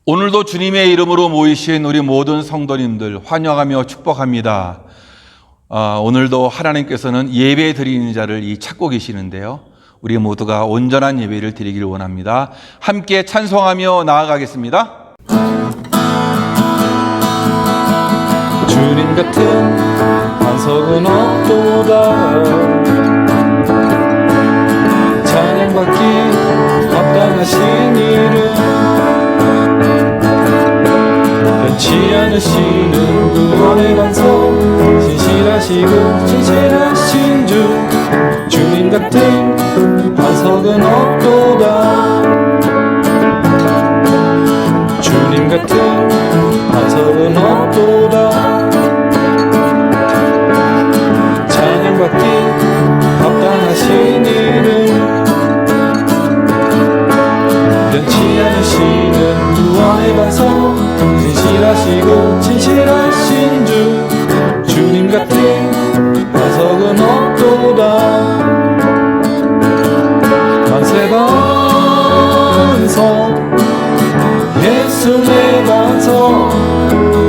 오늘도 주님의 이름으로 모이신 우리 모든 성도님들 환영하며 축복합니다. 오늘도 하나님께서는 예배 드리는 자를 찾고 계시는데요. 우리 모두가 온전한 예배를 드리기를 원합니다. 함께 찬송하며 나아가겠습니다. 주님 같은 반석은 없도다. 찬양받기 합당하신 이름, 변치 않으시는 구원의 반석, 신실하시고 진실하신 주. 주님 같은 반석은 없도다. 주님 같은 반석은 없도다. 찬양받기 합당하신 이름, 변치 않으시는 구원의 반석, 신실하시고 진실하신 주. 주님 같은 반석은 없도다. 만세 반석, 예수 내 반석.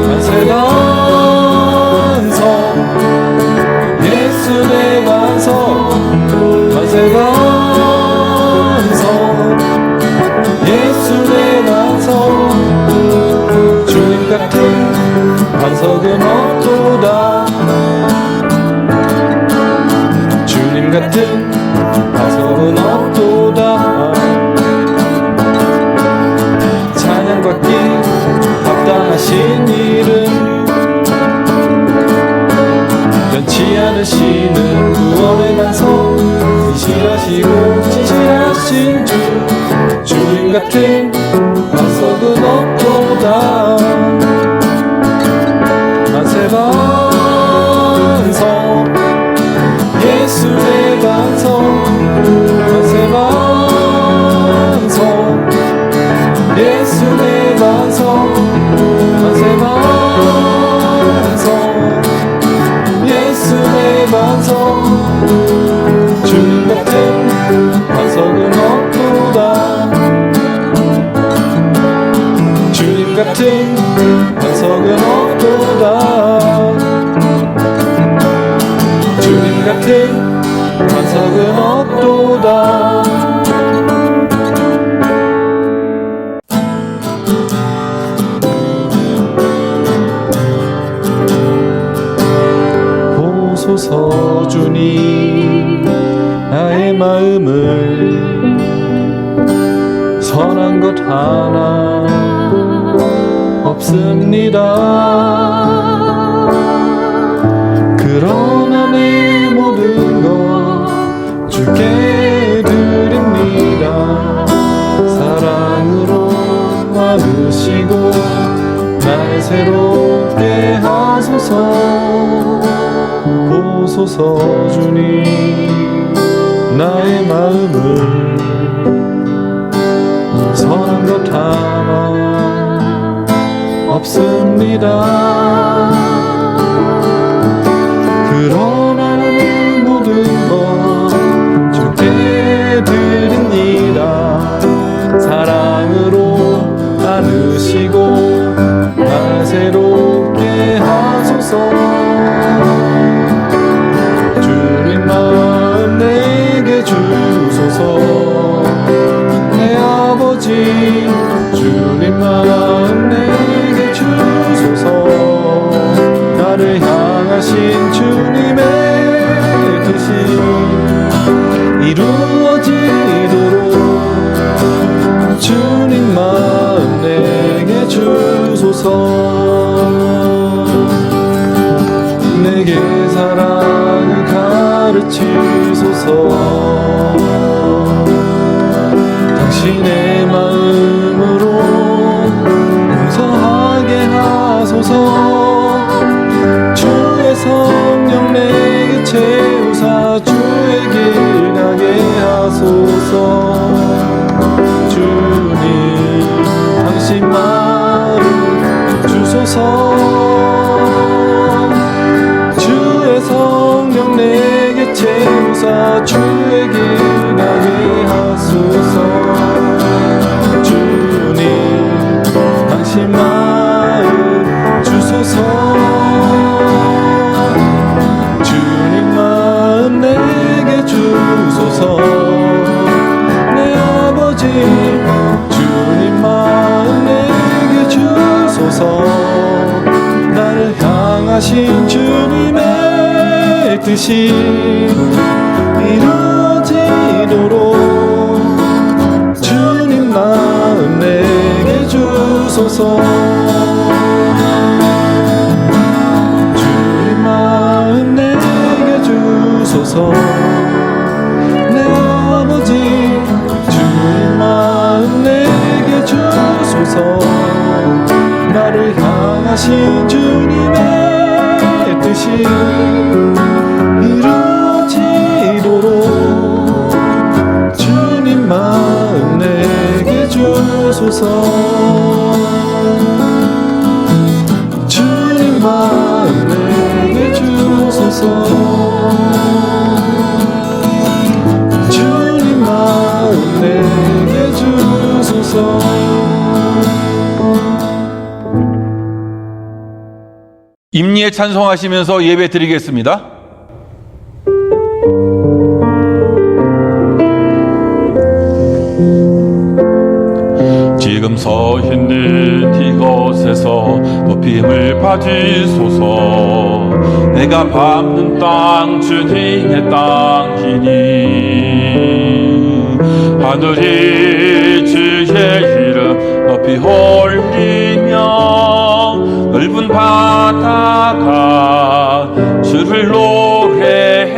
만세 반석, 예수 내 반석. 만세 반석, 예수 내 반석. 주님 같은 반석은 없도다. 주님 같은 반석은 없도다. 찬양받기 합당하신 이름, 변치 않으시는 구원의 반석, 신실하시고 진실하신 주. 주님 같은 반석은 없도다. 만세 반석, 예수 내 반석. 만세 반석, 예수 내 반석. 만세 반석, 예수 내 반석. 주님 같은 반석은 없도다. 주님 같은 반석은 없도다. 주님 같은 반석은 없도다. 보소서 주님, 나의 마음을 선한 것 하나 없습니다. 그러나 내 모든 것 주께 드립니다. 사랑으로 와주시고 날 새롭게 하소서. 보소서 주님, 나의 마음을 선한 것 하나 없습니다. 그러나 내 모든 것 주께 드립니다. 사랑으로 안으시고 날 새롭게 하소서. 주님 마음 내게 주소서. 내 아버지, 주님 마음 내게 주소서. 나를 향하신 주님의 뜻이 이루어지도록 주님 마음 내게 주소서. 내게 사랑을 가르치소서. 당신의 마음으로 용서하게 하소서. 주의 성령 내게 채우사 주의 길 가게 하소서. 주님, 당신 마음 주소서. 주의 성령 내게 채우사 주의 길 가게 하소서. 주님, 뜻이 이루어지도록 주님 마음 내게 주소서. 주님 마음 내게 주소서. 내 아버지 주님 마음 내게 주소서. 나를 향하신 주님의 뜻이 이루어지도록 주님 마음 내게 주소서. 주님 마음 내게 주소서. 주님 마음 내게 주소서. 임리에 찬송하시면서 예배 드리겠습니다. 지금 서 있는 이곳에서 높임을 받으소서. 내가 밟는 땅 주님의 땅이니 하늘이 주의 이름 높이 올리며 넓은 바다가 주를 노래해.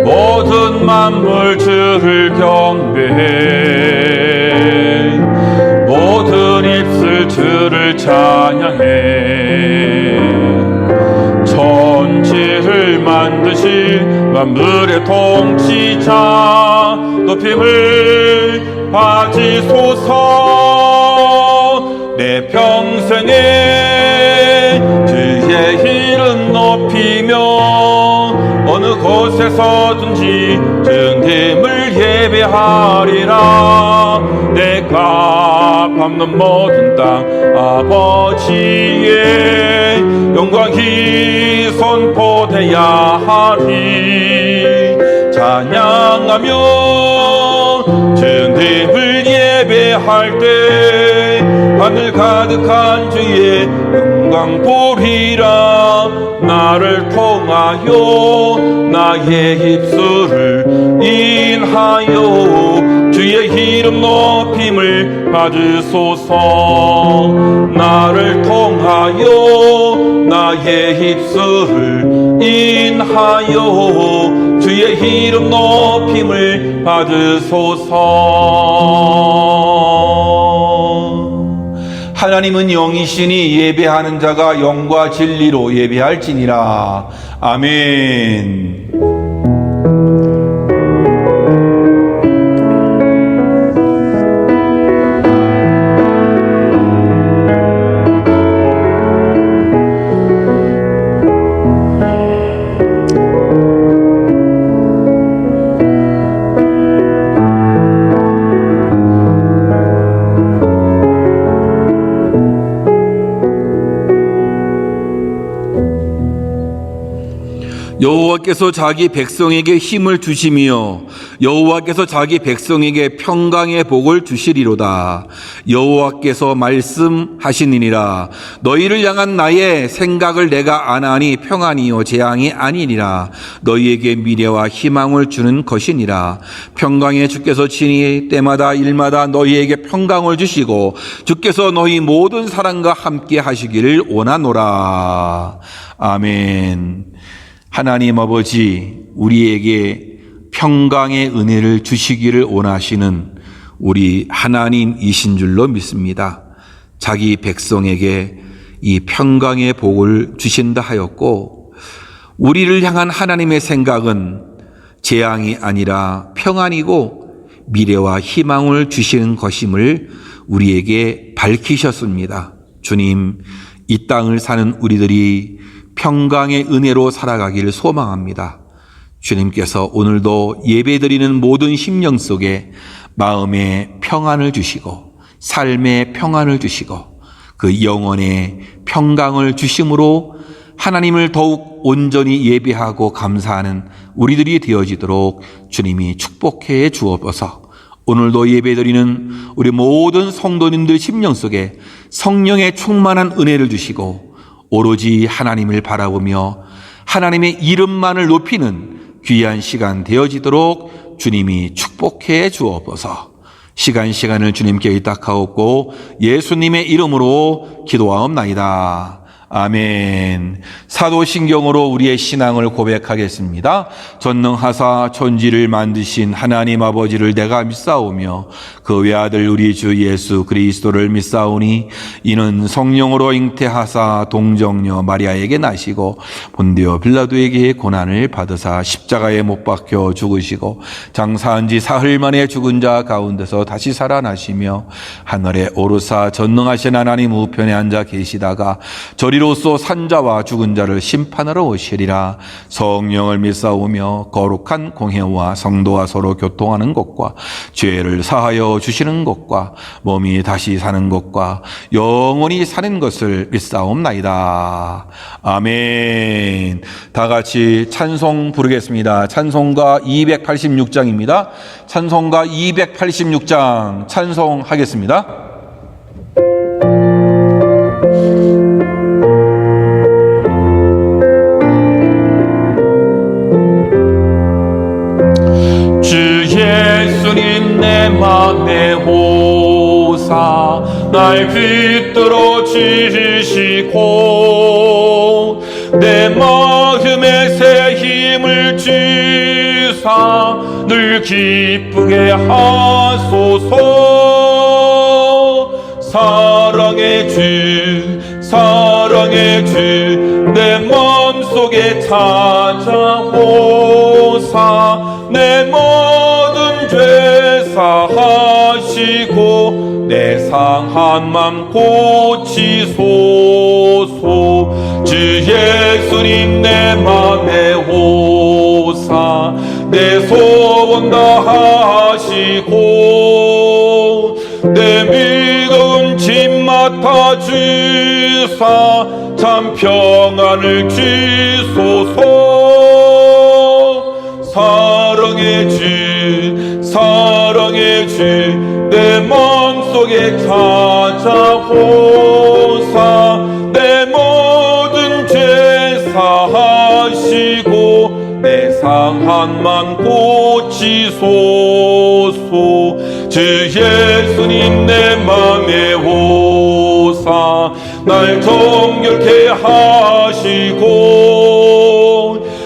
모든 만물 주를 경배해. 모든 입술 주를 찬양해. 천지를 만드신 만물의 통치자 높임을 받으소서. 내 평생에 주의 이름 높이며 어느 곳에서든지 주님을 예배하리라. 내가 밟는 모든 땅 아버지의 영광이 선포되야 하리. 찬양하며 주님을 예배할 때 하늘 가득한 주의 영광 보리라. 나를 통하여 나의 입술을 인하여 주의 이름 높임을 받으소서. 나를 통하여 나의 입술을 인하여 주의 이름 높임을 받으소서. 하나님은 영이시니 예배하는 자가 영과 진리로 예배할지니라. 아멘. 여호와께서 자기 백성에게 힘을 주시며 여호와께서 자기 백성에게 평강의 복을 주시리로다. 여호와께서 말씀하시니라. 너희를 향한 나의 생각을 내가 아나니 평안이요 재앙이 아니니라. 너희에게 미래와 희망을 주는 것이니라. 평강의 주께서 친히 때마다 일마다 너희에게 평강을 주시고 주께서 너희 모든 사랑과 함께 하시기를 원하노라. 아멘. 하나님 아버지, 우리에게 평강의 은혜를 주시기를 원하시는 우리 하나님이신 줄로 믿습니다. 자기 백성에게 이 평강의 복을 주신다 하였고, 우리를 향한 하나님의 생각은 재앙이 아니라 평안이고 미래와 희망을 주시는 것임을 우리에게 밝히셨습니다. 주님, 이 땅을 사는 우리들이 평강의 은혜로 살아가기를 소망합니다. 주님께서 오늘도 예배드리는 모든 심령 속에 마음의 평안을 주시고 삶의 평안을 주시고 그 영혼의 평강을 주심으로 하나님을 더욱 온전히 예배하고 감사하는 우리들이 되어지도록 주님이 축복해 주옵소서. 오늘도 예배드리는 우리 모든 성도님들 심령 속에 성령의 충만한 은혜를 주시고 오로지 하나님을 바라보며 하나님의 이름만을 높이는 귀한 시간 되어지도록 주님이 축복해 주옵소서. 시간을 주님께 의탁하옵고 예수님의 이름으로 기도하옵나이다. 아멘. 사도신경으로 우리의 신앙을 고백하겠습니다. 전능하사 천지를 만드신 하나님 아버지를 내가 믿사오며 그 외아들 우리 주 예수 그리스도를 믿사오니 이는 성령으로 잉태하사 동정녀 마리아에게 나시고 본디오 빌라도에게 고난을 받으사 십자가에 못 박혀 죽으시고 장사한 지 사흘 만에 죽은 자 가운데서 다시 살아나시며 하늘에 오르사 전능하신 하나님 우편에 앉아 계시다가 저리로서 산자와 죽은 자를 심판하러 오시리라. 성령을 믿사오며 거룩한 공회와 성도와 서로 교통하는 것과 죄를 사하여 주시는 것과 몸이 다시 사는 것과 영원히 사는 것을 믿사옵나이다. 아멘. 다 같이 찬송 부르겠습니다. 찬송가 286장입니다. 찬송가 286장 찬송하겠습니다. 주 예수님 내 맘에 오사 날 붙들어 주시고 내 마음에 새 힘을 주사 늘 기쁘게 하소서. 사랑의 주 내 마음속에 찾아오사 내 모든 죄 사하시고 내 상한 맘 고치소서. 주 예수님 내 맘에 오사 내 소원 다하시고 내 무거운 짐 맡아 주사 참 평안을 주소서. 사랑의 주 내 마음속에 찾아오사 내 모든 죄 사하시고 내 상한 맘 고치소서. 주 예수님 내 맘에 오사 날 정결케 하시고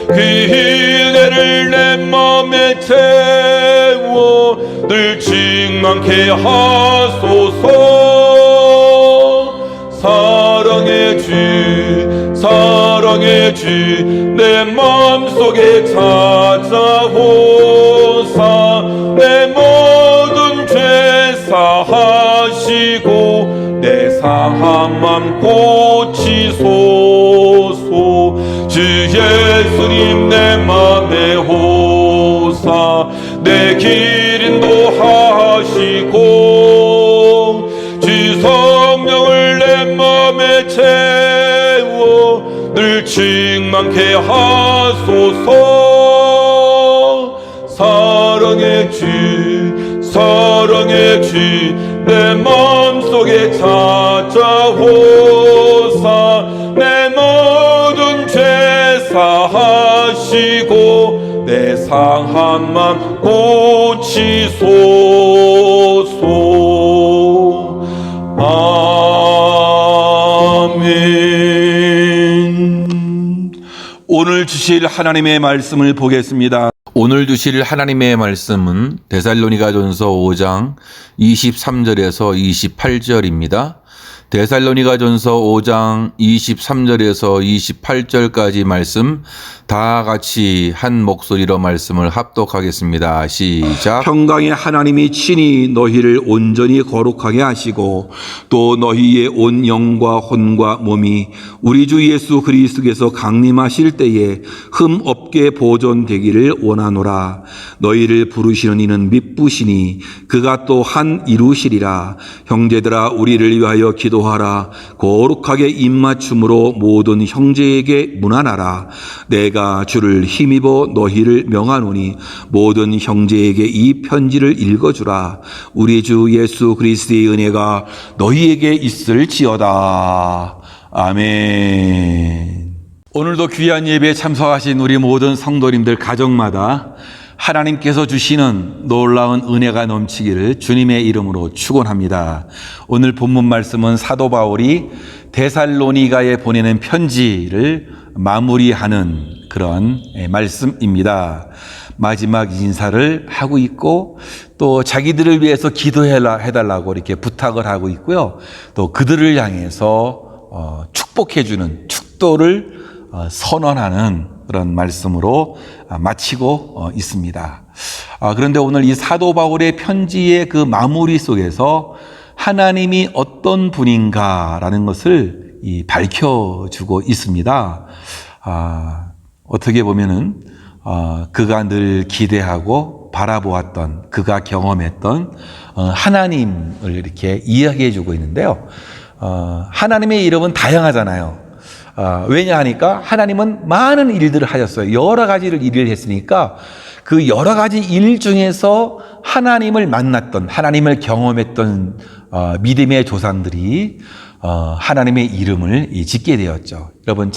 그 은혜를 내 맘에 채워 늘 충만케 하소서. 사랑의 주 내 마음속에 찾아오사 내 모든 죄 사하시고 내 상한 맘 고치소서. 주 예수님 내 맘에 오사 내 길 인도하시고 주 성령을 내 맘에 채워 늘 충만케 하소서. 사랑의 주 내 마음속에 찾아오사 내 모든 죄 사하시고 내 상한 맘 고치소서. 아멘. 오늘 주실 하나님의 말씀을 보겠습니다. 오늘 주실 하나님의 말씀은 데살로니가전서 5장 23절에서 28절입니다. 데살로니가전서 5장 23절에서 28절까지 말씀 다 같이 한 목소리로 말씀을 합독하겠습니다. 시작. 평강의 하나님이 친히 너희를 온전히 거룩하게 하시고 또 너희의 온 영과 혼과 몸이 우리 주 예수 그리스도께서 강림하실 때에 흠 없게 보존되기를 원하노라. 너희를 부르시는 이는 미쁘시니 그가 또 한 이루시리라. 형제들아 우리를 위하여 기도하라. 거룩하게 입맞춤으로 모든 형제에게 문안하라. 내가 주를 힘입어 너희를 명하노니 모든 형제에게 이 편지를 읽어주라. 우리 주 예수 그리스도의 은혜가 너희에게 있을지어다. 아멘. 오늘도 귀한 예배에 참석하신 우리 모든 성도님들 가정마다 하나님께서 주시는 놀라운 은혜가 넘치기를 주님의 이름으로 축원합니다. 오늘 본문 말씀은 사도 바울이 데살로니가에 보내는 편지를 마무리하는 그런 말씀입니다. 마지막 인사를 하고 있고 또 자기들을 위해서 기도해달라고 이렇게 부탁을 하고 있고요. 또 그들을 향해서 축복해주는 축도를 선언하는 그런 말씀으로 마치고 있습니다. 그런데 오늘 이 사도 바울의 편지의 그 마무리 속에서 하나님이 어떤 분인가라는 것을 밝혀주고 있습니다. 어떻게 보면은 그가 늘 기대하고 바라보았던, 그가 경험했던 하나님을 이렇게 이야기해 주고 있는데요. 하나님의 이름은 다양하잖아요. 왜냐 하니까 하나님은 많은 일들을 하셨어요. 여러 가지를 일을 했으니까 그 여러 가지 일 중에서 하나님을 만났던, 하나님을 경험했던 믿음의 조상들이 하나님의 이름을 짓게 되었죠. 여러분,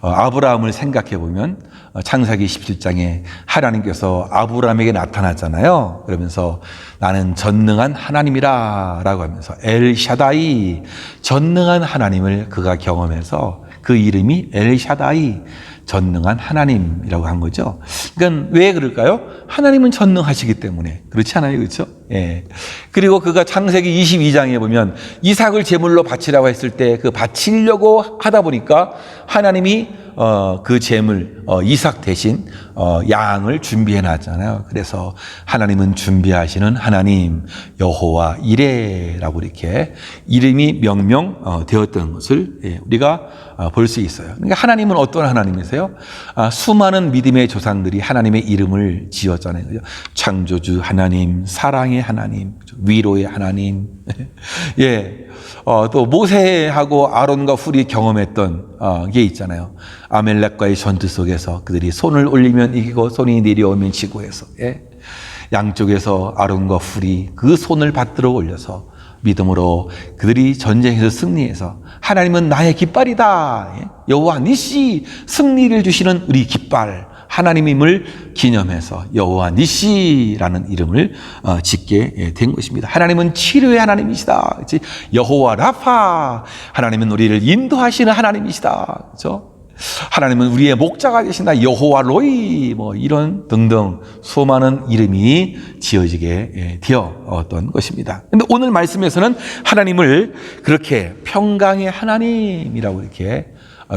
아브라함을 생각해 보면 창세기 17장에 하나님께서 아브라함에게 나타났잖아요. 그러면서 나는 전능한 하나님이라 라고 하면서 엘샤다이, 전능한 하나님을 그가 경험해서 그 이름이 엘샤다이, 전능한 하나님이라고 한 거죠. 그러니까 왜 그럴까요? 하나님은 전능하시기 때문에. 그렇지 않아요? 그렇죠? 예. 그리고 그가 창세기 22장에 보면 이삭을 제물로 바치라고 했을 때 그 바치려고 하다 보니까 하나님이 그 제물 이삭 대신 양을 준비해 놨잖아요. 그래서 하나님은 준비하시는 하나님 여호와 이레라고 이렇게 이름이 명명되었던 것을 우리가 볼 수 있어요. 그러니까 하나님은 어떤 하나님이세요? 수많은 믿음의 조상들이 하나님의 이름을 지었잖아요. 그죠? 창조주 하나님, 사랑의 하나님, 위로의 하나님. 예. 또 모세하고 아론과 훌이 경험했던 게 있잖아요. 아멜렉과의 전투 속에서 그들이 손을 올리면 이기고 손이 내려오면 지고 해서 양쪽에서 아론과 훌이 그 손을 받들어 올려서 믿음으로 그들이 전쟁에서 승리해서 하나님은 나의 깃발이다. 여호와 니시, 승리를 주시는 우리 깃발 하나님임을 기념해서 여호와 니시라는 이름을 짓게 된 것입니다. 하나님은 치료의 하나님이시다. 그렇지? 여호와 라파, 하나님은 우리를 인도하시는 하나님이시다. 그렇죠? 하나님은 우리의 목자가 되신다. 여호와 로이, 이런 등등 수많은 이름이 지어지게 되었던 것입니다. 그런데 오늘 말씀에서는 하나님을 그렇게 평강의 하나님이라고 이렇게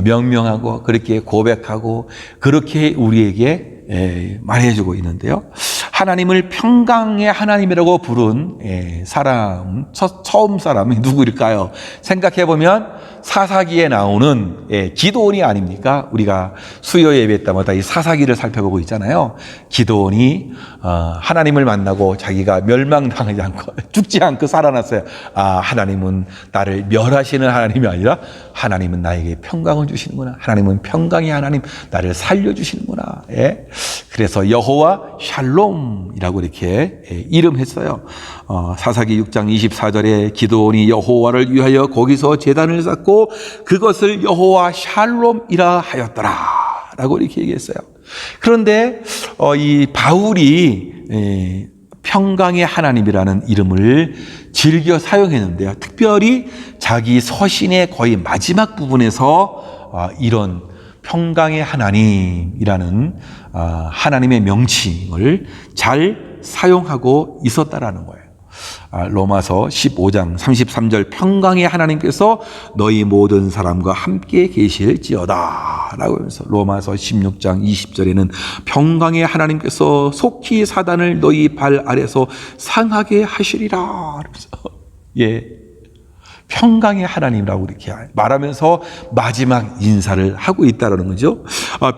명명하고 그렇게 고백하고 그렇게 우리에게 말해주고 있는데요. 하나님을 평강의 하나님이라고 부른 사람, 처음 사람이 누구일까요? 생각해보면 사사기에 나오는 기드온이 아닙니까? 우리가 수요 예배 때마다 이 사사기를 살펴보고 있잖아요. 기드온이 하나님을 만나고 자기가 멸망당하지 않고 죽지 않고 살아났어요. 하나님은 나를 멸하시는 하나님이 아니라 하나님은 나에게 평강을 주시는구나. 하나님은 평강의 하나님, 나를 살려주시는구나. 그래서 여호와 샬롬이라고 이렇게 이름했어요. 사사기 6장 24절에 기드온이 여호와를 위하여 거기서 제단을 쌓고 그것을 여호와 샬롬이라 하였더라 라고 이렇게 얘기했어요. 그런데 이 바울이 평강의 하나님이라는 이름을 즐겨 사용했는데요. 특별히 자기 서신의 거의 마지막 부분에서 이런 평강의 하나님이라는 하나님의 명칭을 잘 사용하고 있었다라는 거예요. 로마서 15장 33절 평강의 하나님께서 너희 모든 사람과 함께 계실지어다 라고 하면서 로마서 16장 20절에는 평강의 하나님께서 속히 사단을 너희 발 아래서 상하게 하시리라 하면서 평강의 하나님이라고 이렇게 말하면서 마지막 인사를 하고 있다는 거죠.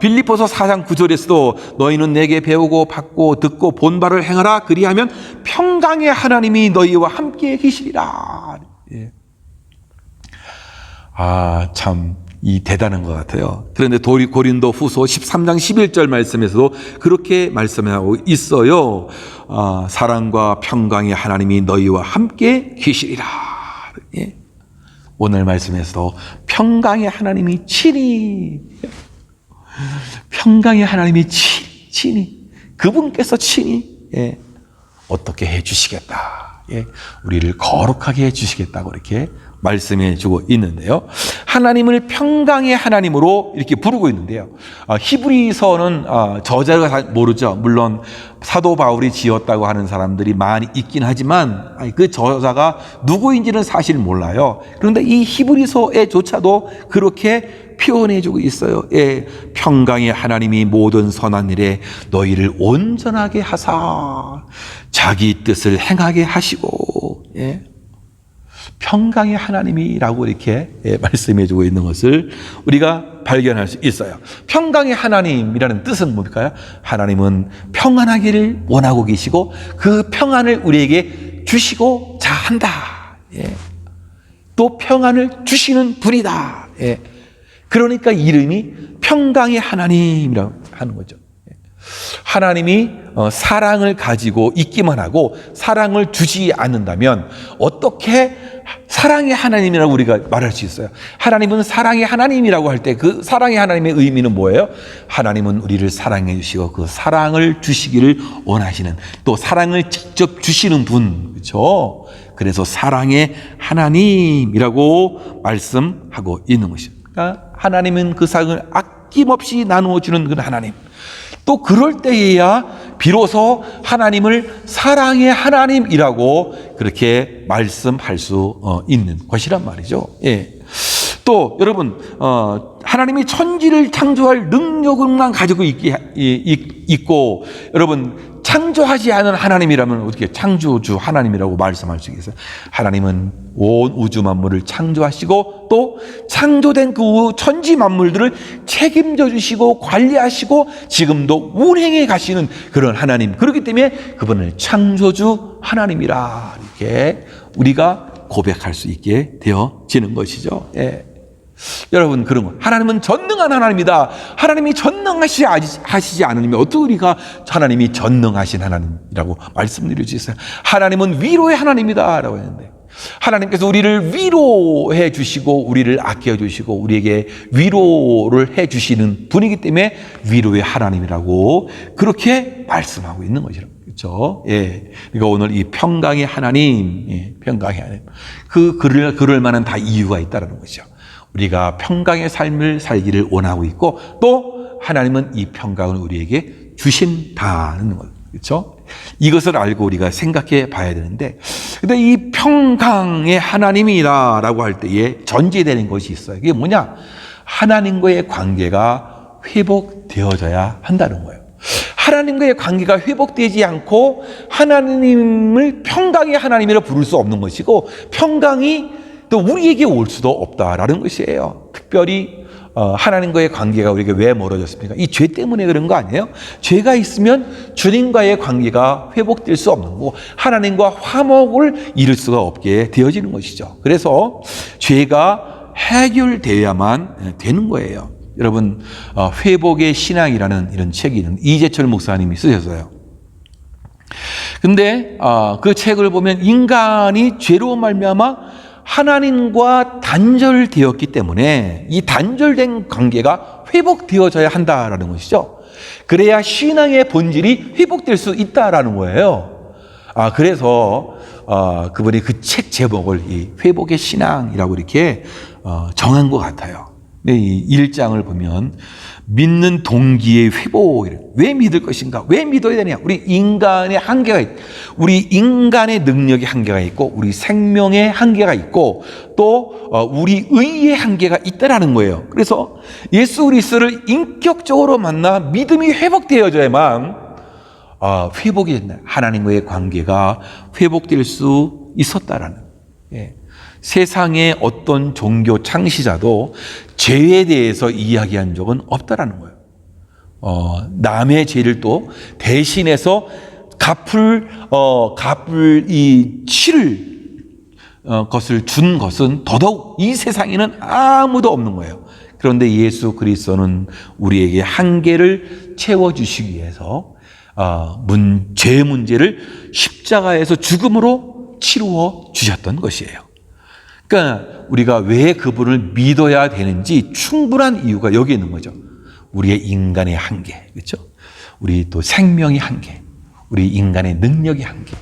빌립보서 4장 9절에서도 너희는 내게 배우고 받고 듣고 본 바를 행하라. 그리하면 평강의 하나님이 너희와 함께 계시리라. 참 대단한 것 같아요. 그런데 고린도 후서 13장 11절 말씀에서도 그렇게 말씀하고 있어요. 사랑과 평강의 하나님이 너희와 함께 계시리라. 오늘 말씀에서도 평강의 하나님이 친히 그분께서 친히 어떻게 해주시겠다. 우리를 거룩하게 해주시겠다고 이렇게 말씀해 주고 있는데요. 하나님을 평강의 하나님으로 이렇게 부르고 있는데요. 히브리서는 저자가 잘 모르죠. 물론 사도 바울이 지었다고 하는 사람들이 많이 있긴 하지만 그 저자가 누구인지는 사실 몰라요. 그런데 이 히브리서에조차도 그렇게 표현해 주고 있어요. 평강의 하나님이 모든 선한 일에 너희를 온전하게 하사 자기 뜻을 행하게 하시고 평강의 하나님이라고 이렇게 말씀해 주고 있는 것을 우리가 발견할 수 있어요. 평강의 하나님이라는 뜻은 뭘까요? 하나님은 평안하기를 원하고 계시고 그 평안을 우리에게 주시고자 한다. 또 평안을 주시는 분이다. 그러니까 이름이 평강의 하나님이라고 하는 거죠. 하나님이 사랑을 가지고 있기만 하고 사랑을 주지 않는다면 어떻게 사랑의 하나님이라고 우리가 말할 수 있어요? 하나님은 사랑의 하나님이라고 할 때 그 사랑의 하나님의 의미는 뭐예요? 하나님은 우리를 사랑해 주시고 그 사랑을 주시기를 원하시는, 또 사랑을 직접 주시는 분, 그렇죠? 그래서 사랑의 하나님이라고 말씀하고 있는 것이죠. 그러니까 하나님은 그 사랑을 아낌없이 나누어 주는 그 하나님. 또 그럴 때에야 비로소 하나님을 사랑의 하나님이라고 그렇게 말씀할 수 있는 것이란 말이죠. 또 여러분 하나님이 천지를 창조할 능력만 가지고 있고 여러분 창조하지 않은 하나님이라면 어떻게 창조주 하나님이라고 말씀할 수 있겠어요? 하나님은 온 우주 만물을 창조하시고 또 창조된 그 천지 만물들을 책임져 주시고 관리하시고 지금도 운행해 가시는 그런 하나님. 그렇기 때문에 그분을 창조주 하나님이라 이렇게 우리가 고백할 수 있게 되어지는 것이죠. 여러분 그런 거, 하나님은 전능한 하나님이다. 하나님이 전능하시지 않으면 어떻게 우리가 하나님이 전능하신 하나님이라고 말씀드릴 수 있어요? 하나님은 위로의 하나님이다 라고 했는데 하나님께서 우리를 위로해 주시고 우리를 아껴 주시고 우리에게 위로를 해 주시는 분이기 때문에 위로의 하나님이라고 그렇게 말씀하고 있는 것이죠. 그렇죠? 그러니까 오늘 이 평강의 하나님, 평강의 하나님, 그럴 만한 다 이유가 있다는 거죠. 우리가 평강의 삶을 살기를 원하고 있고 또 하나님은 이 평강을 우리에게 주신다는 것, 그렇죠? 이것을 알고 우리가 생각해 봐야 되는데, 근데 이 평강의 하나님이라고 할 때에 전제되는 것이 있어요. 그게 뭐냐? 하나님과의 관계가 회복되어져야 한다는 거예요. 하나님과의 관계가 회복되지 않고 하나님을 평강의 하나님이라 부를 수 없는 것이고 평강이 또 우리에게 올 수도 없다라는 것이에요. 특별히 하나님과의 관계가 우리에게 왜 멀어졌습니까? 이 죄 때문에 그런 거 아니에요? 죄가 있으면 주님과의 관계가 회복될 수 없는 거고 하나님과 화목을 이룰 수가 없게 되어지는 것이죠. 그래서 죄가 해결되어야만 되는 거예요. 여러분 회복의 신앙이라는 이런 책이 있는데 이재철 목사님이 쓰셨어요. 근데 그 책을 보면 인간이 죄로 말미암아 하나님과 단절되었기 때문에 이 단절된 관계가 회복되어져야 한다라는 것이죠. 그래야 신앙의 본질이 회복될 수 있다라는 거예요. 그래서 그분이 그 책 제목을 이 회복의 신앙이라고 이렇게 정한 것 같아요. 이 1장을 보면 믿는 동기의 회복. 왜 믿을 것인가? 왜 믿어야 되냐? 우리 인간의 한계가 있고, 우리 인간의 능력의 한계가 있고, 우리 생명의 한계가 있고, 또 우리 의의 한계가 있다라는 거예요. 그래서 예수 그리스도를 인격적으로 만나 믿음이 회복되어져야만 회복이 된다. 하나님과의 관계가 회복될 수 있었다라는. 세상의 어떤 종교 창시자도 죄에 대해서 이야기한 적은 없다라는 거예요. 남의 죄를 또 대신해서 갚을 이 치를 것을 준 것은 더더욱 이 세상에는 아무도 없는 거예요. 그런데 예수 그리스도는 우리에게 한계를 채워주시기 위해서 죄 문제를 십자가에서 죽음으로 치루어 주셨던 것이에요. 그러니까 우리가 왜 그분을 믿어야 되는지 충분한 이유가 여기 있는 거죠. 우리의 인간의 한계, 그렇죠? 우리 또 생명의 한계, 우리 인간의 능력의 한계,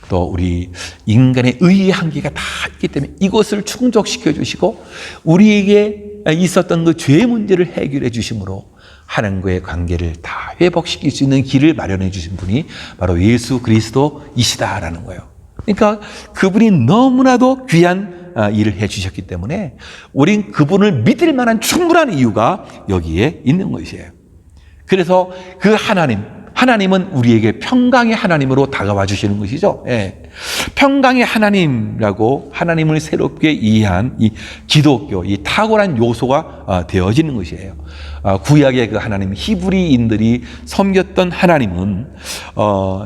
또 우리 인간의 의의 한계가 다 있기 때문에 이것을 충족시켜 주시고 우리에게 있었던 그 죄의 문제를 해결해 주심으로 하나님과의 관계를 다 회복시킬 수 있는 길을 마련해 주신 분이 바로 예수 그리스도이시다라는 거예요. 그러니까 그분이 너무나도 귀한 일을 해 주셨기 때문에 우린 그분을 믿을 만한 충분한 이유가 여기에 있는 것이에요. 그래서 그 하나님은 우리에게 평강의 하나님으로 다가와 주시는 것이죠. 예. 평강의 하나님이라고 하나님을 새롭게 이해한 이 기독교, 이 탁월한 요소가 되어지는 것이에요. 구약의 그 하나님, 히브리인들이 섬겼던 하나님은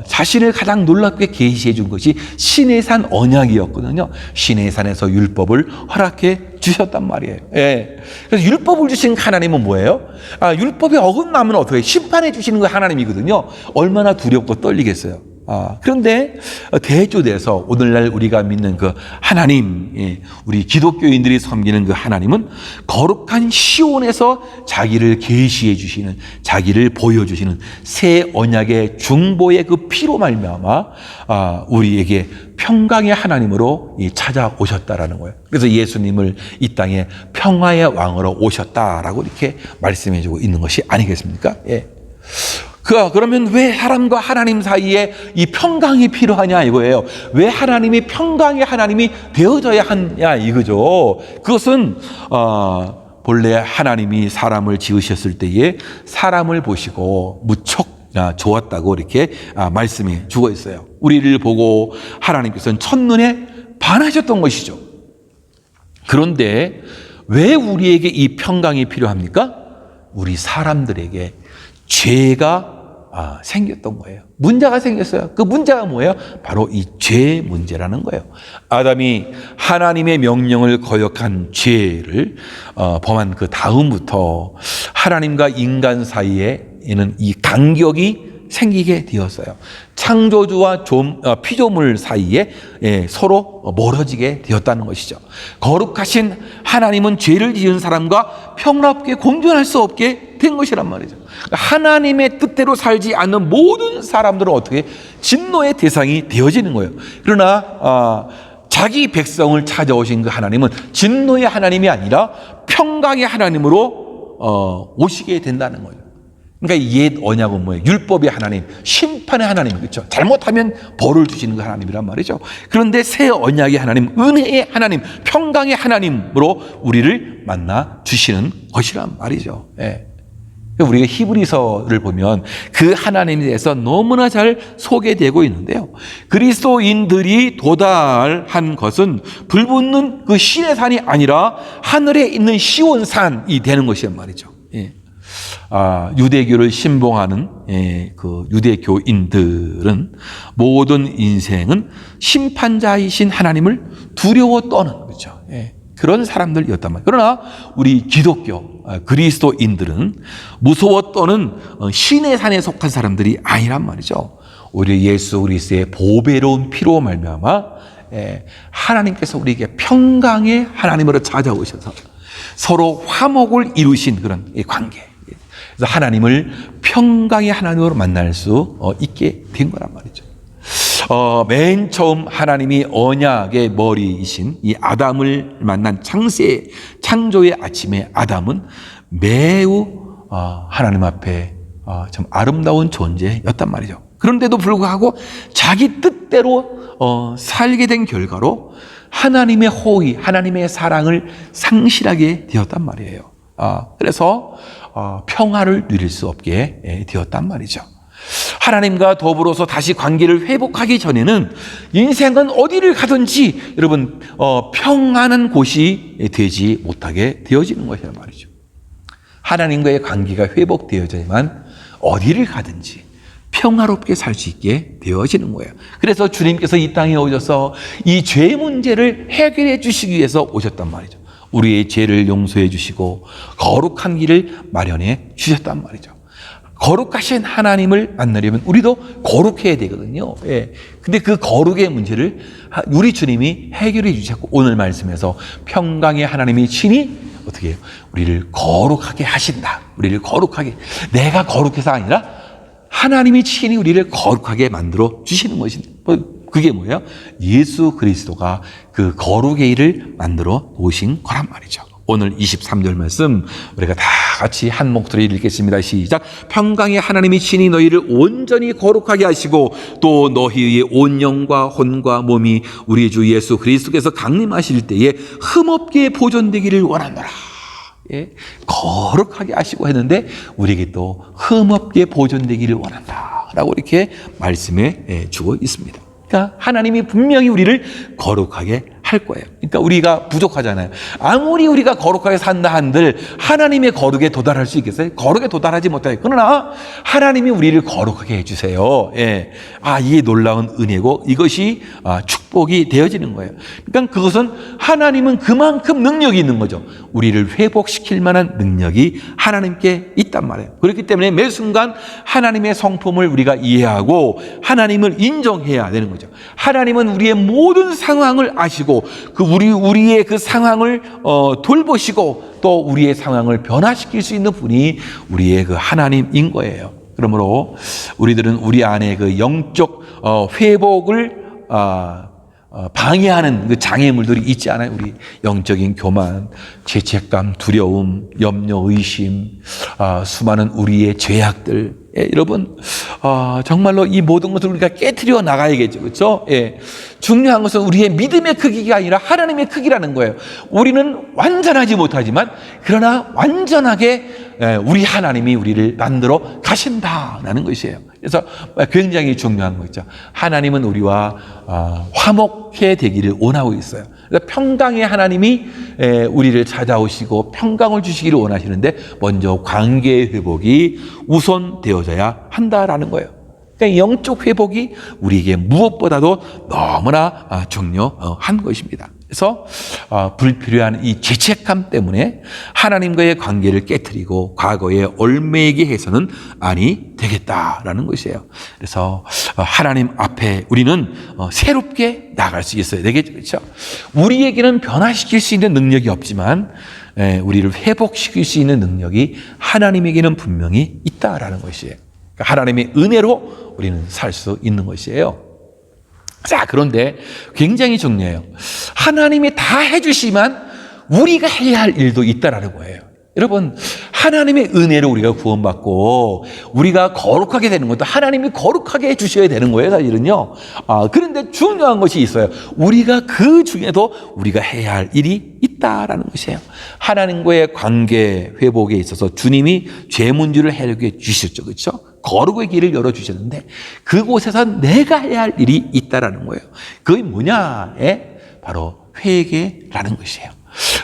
자신을 가장 놀랍게 계시해 준 것이 시내산 언약이었거든요. 시내산에서 율법을 허락해 주셨단 말이에요. 예. 그래서 율법을 주신 하나님은 뭐예요? 율법에 어긋나면 어떻게 심판해 주시는 거 하나님이거든요. 얼마나 두렵고 떨리겠어요. 그런데 대조돼서 오늘날 우리가 믿는 그 하나님, 우리 기독교인들이 섬기는 그 하나님은 거룩한 시온에서 자기를 계시해 주시는, 자기를 보여주시는 새 언약의 중보의 그 피로 말미암아 우리에게 평강의 하나님으로 찾아오셨다라는 거예요. 그래서 예수님을 이 땅에 평화의 왕으로 오셨다라고 이렇게 말씀해주고 있는 것이 아니겠습니까? 예. 그러면 왜 사람과 하나님 사이에 이 평강이 필요하냐 이거예요. 왜 하나님이 평강의 하나님이 되어져야 하냐 이거죠. 그것은 본래 하나님이 사람을 지으셨을 때에 사람을 보시고 무척 좋았다고 이렇게 말씀해 주고 있어요. 우리를 보고 하나님께서는 첫눈에 반하셨던 것이죠. 그런데 왜 우리에게 이 평강이 필요합니까? 우리 사람들에게 죄가 생겼던 거예요. 문제가 생겼어요. 그 문제가 뭐예요? 바로 이 죄 문제라는 거예요. 아담이 하나님의 명령을 거역한 죄를 범한 그 다음부터 하나님과 인간 사이에는 이 간격이 생기게 되었어요. 창조주와 피조물 사이에 서로 멀어지게 되었다는 것이죠. 거룩하신 하나님은 죄를 지은 사람과 평화롭게 공존할 수 없게 된 것이란 말이죠. 하나님의 뜻대로 살지 않는 모든 사람들은 어떻게 진노의 대상이 되어지는 거예요. 그러나 자기 백성을 찾아오신 그 하나님은 진노의 하나님이 아니라 평강의 하나님으로 오시게 된다는 거예요. 그러니까 옛 언약은 뭐예요? 율법의 하나님, 심판의 하나님, 그렇죠? 잘못하면 벌을 주시는 그 하나님이란 말이죠. 그런데 새 언약의 하나님, 은혜의 하나님, 평강의 하나님으로 우리를 만나 주시는 것이란 말이죠. 예. 우리가 히브리서를 보면 그 하나님에 대해서 너무나 잘 소개되고 있는데요. 그리스도인들이 도달한 것은 불붙는 그 신의 산이 아니라 하늘에 있는 시온산이 되는 것이란 말이죠. 예. 유대교를 신봉하는 그 유대교인들은 모든 인생은 심판자이신 하나님을 두려워 떠는 거죠. 그런 사람들이었단 말이에요. 그러나 우리 기독교 그리스도인들은 무서워 떠는 신의 산에 속한 사람들이 아니란 말이죠. 오히려 예수 그리스도의 보배로운 피로 말미암아 하나님께서 우리에게 평강의 하나님으로 찾아오셔서 서로 화목을 이루신 그런 관계. 그래서 하나님을 평강의 하나님으로 만날 수 있게 된 거란 말이죠. 맨 처음 하나님이 언약의 머리이신 이 아담을 만난 창조의 아침에 아담은 매우 하나님 앞에 참 아름다운 존재였단 말이죠. 그런데도 불구하고 자기 뜻대로 살게 된 결과로 하나님의 호의, 하나님의 사랑을 상실하게 되었단 말이에요. 그래서 평화를 누릴 수 없게 되었단 말이죠. 하나님과 더불어서 다시 관계를 회복하기 전에는 인생은 어디를 가든지 여러분 평안한 곳이 되지 못하게 되어지는 것이란 말이죠. 하나님과의 관계가 회복되어져야만 어디를 가든지 평화롭게 살 수 있게 되어지는 거예요. 그래서 주님께서 이 땅에 오셔서 이 죄 문제를 해결해 주시기 위해서 오셨단 말이죠. 우리의 죄를 용서해 주시고 거룩한 길을 마련해 주셨단 말이죠. 거룩하신 하나님을 만나려면 우리도 거룩해야 되거든요. 예. 근데 그 거룩의 문제를 우리 주님이 해결해 주셨고, 오늘 말씀에서 평강의 하나님이 친히 어떻게 해요? 우리를 거룩하게 하신다. 우리를 거룩하게. 내가 거룩해서 아니라 하나님이 친히 우리를 거룩하게 만들어 주시는 것입니다. 그게 뭐예요? 예수 그리스도가 그 거룩의 일을 만들어 오신 거란 말이죠. 오늘 23절 말씀 우리가 다 같이 한 목소리 읽겠습니다. 시작. 평강의 하나님이 친히 너희를 온전히 거룩하게 하시고 또 너희의 온 영과 혼과 몸이 우리 주 예수 그리스도께서 강림하실 때에 흠없게 보존되기를 원하노라. 예, 거룩하게 하시고 했는데 우리에게 또 흠없게 보존되기를 원한다 라고 이렇게 말씀해 주고 있습니다. 그러니까 하나님이 분명히 우리를 거룩하게 할 거예요. 그러니까 우리가 부족하잖아요. 아무리 우리가 거룩하게 산다 한들 하나님의 거룩에 도달할 수 있겠어요? 거룩에 도달하지 못해요. 그러나 하나님이 우리를 거룩하게 해주세요. 예. 이게 놀라운 은혜고 이것이 축복이 되어지는 거예요. 그러니까 그것은 하나님은 그만큼 능력이 있는 거죠. 우리를 회복시킬 만한 능력이 하나님께 있단 말이에요. 그렇기 때문에 매 순간 하나님의 성품을 우리가 이해하고 하나님을 인정해야 되는 거죠. 하나님은 우리의 모든 상황을 아시고 우리의 그 상황을 돌보시고 또 우리의 상황을 변화시킬 수 있는 분이 우리의 그 하나님인 거예요. 그러므로 우리들은 우리 안에 그 영적 회복을 방해하는 그 장애물들이 있지 않아요? 우리 영적인 교만, 죄책감, 두려움, 염려, 의심, 수많은 우리의 죄악들. 예, 여러분, 정말로 이 모든 것을 우리가 깨트려 나가야겠죠. 그렇죠? 예. 중요한 것은 우리의 믿음의 크기가 아니라 하나님의 크기라는 거예요. 우리는 완전하지 못하지만 그러나 완전하게 우리 하나님이 우리를 만들어 가신다라는 것이에요. 그래서 굉장히 중요한 거 있죠. 하나님은 우리와 화목해 되기를 원하고 있어요. 그래서 평강의 하나님이 우리를 찾아오시고 평강을 주시기를 원하시는데 먼저 관계의 회복이 우선 되어져야 한다라는 거예요. 그러니까 영적 회복이 우리에게 무엇보다도 너무나 중요한 것입니다. 그래서 불필요한 이 죄책감 때문에 하나님과의 관계를 깨트리고 과거에 얽매이게 해서는 아니 되겠다라는 것이에요. 그래서 하나님 앞에 우리는 새롭게 나갈 수 있어야 되겠죠. 그렇죠? 우리에게는 변화시킬 수 있는 능력이 없지만 우리를 회복시킬 수 있는 능력이 하나님에게는 분명히 있다라는 것이에요. 그러니까 하나님의 은혜로 우리는 살 수 있는 것이에요. 자, 그런데 굉장히 중요해요. 하나님이 다 해주시면 우리가 해야 할 일도 있다라는 거예요. 여러분, 하나님의 은혜로 우리가 구원받고 우리가 거룩하게 되는 것도 하나님이 거룩하게 해주셔야 되는 거예요, 사실은요. 그런데 중요한 것이 있어요. 우리가 그 중에도 우리가 해야 할 일이 있다라는 것이에요. 하나님과의 관계 회복에 있어서 주님이 죄 문제를 해결해 주셨죠, 그렇죠? 거룩의 길을 열어주셨는데 그곳에서 내가 해야 할 일이 있다라는 거예요. 그게 뭐냐? 바로 회개라는 것이에요.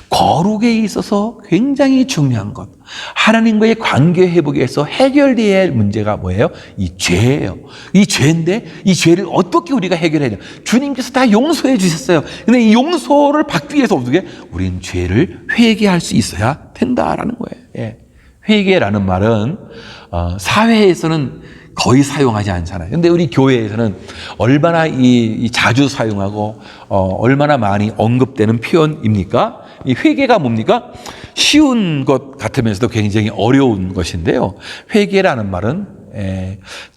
거룩에 있어서 굉장히 중요한 것, 하나님과의 관계 회복에서 해결되어야 할 문제가 뭐예요? 이 죄예요. 이 죄인데 이 죄를 어떻게 우리가 해결해야 돼요? 주님께서 다 용서해 주셨어요. 근데 이 용서를 받기 위해서 어떻게? 우리는 죄를 회개할 수 있어야 된다라는 거예요. 예. 회개라는 말은 사회에서는 거의 사용하지 않잖아요. 근데 우리 교회에서는 얼마나 자주 사용하고 얼마나 많이 언급되는 표현입니까? 이 회개가 뭡니까? 쉬운 것 같으면서도 굉장히 어려운 것인데요. 회개라는 말은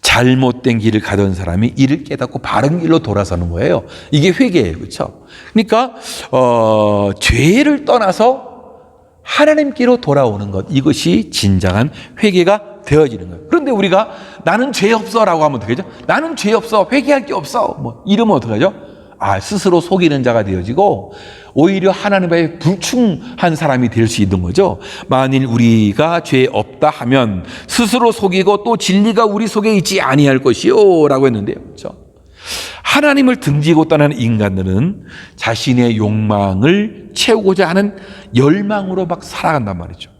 잘못된 길을 가던 사람이 이를 깨닫고 바른 길로 돌아서는 거예요. 이게 회개예요. 그렇죠? 그러니까 죄를 떠나서 하나님께로 돌아오는 것, 이것이 진정한 회개가 되어지는 거예요. 그런데 우리가 나는 죄 없어라고 하면 어떻게 하죠? 나는 죄 없어, 회개할 게 없어, 이러면 어떡하죠? 스스로 속이는 자가 되어지고 오히려 하나님의 불충한 사람이 될 수 있는 거죠. 만일 우리가 죄 없다 하면 스스로 속이고 또 진리가 우리 속에 있지 아니할 것이요 라고 했는데요. 그렇죠? 하나님을 등지고 떠나는 인간들은 자신의 욕망을 채우고자 하는 열망으로 막 살아간단 말이죠.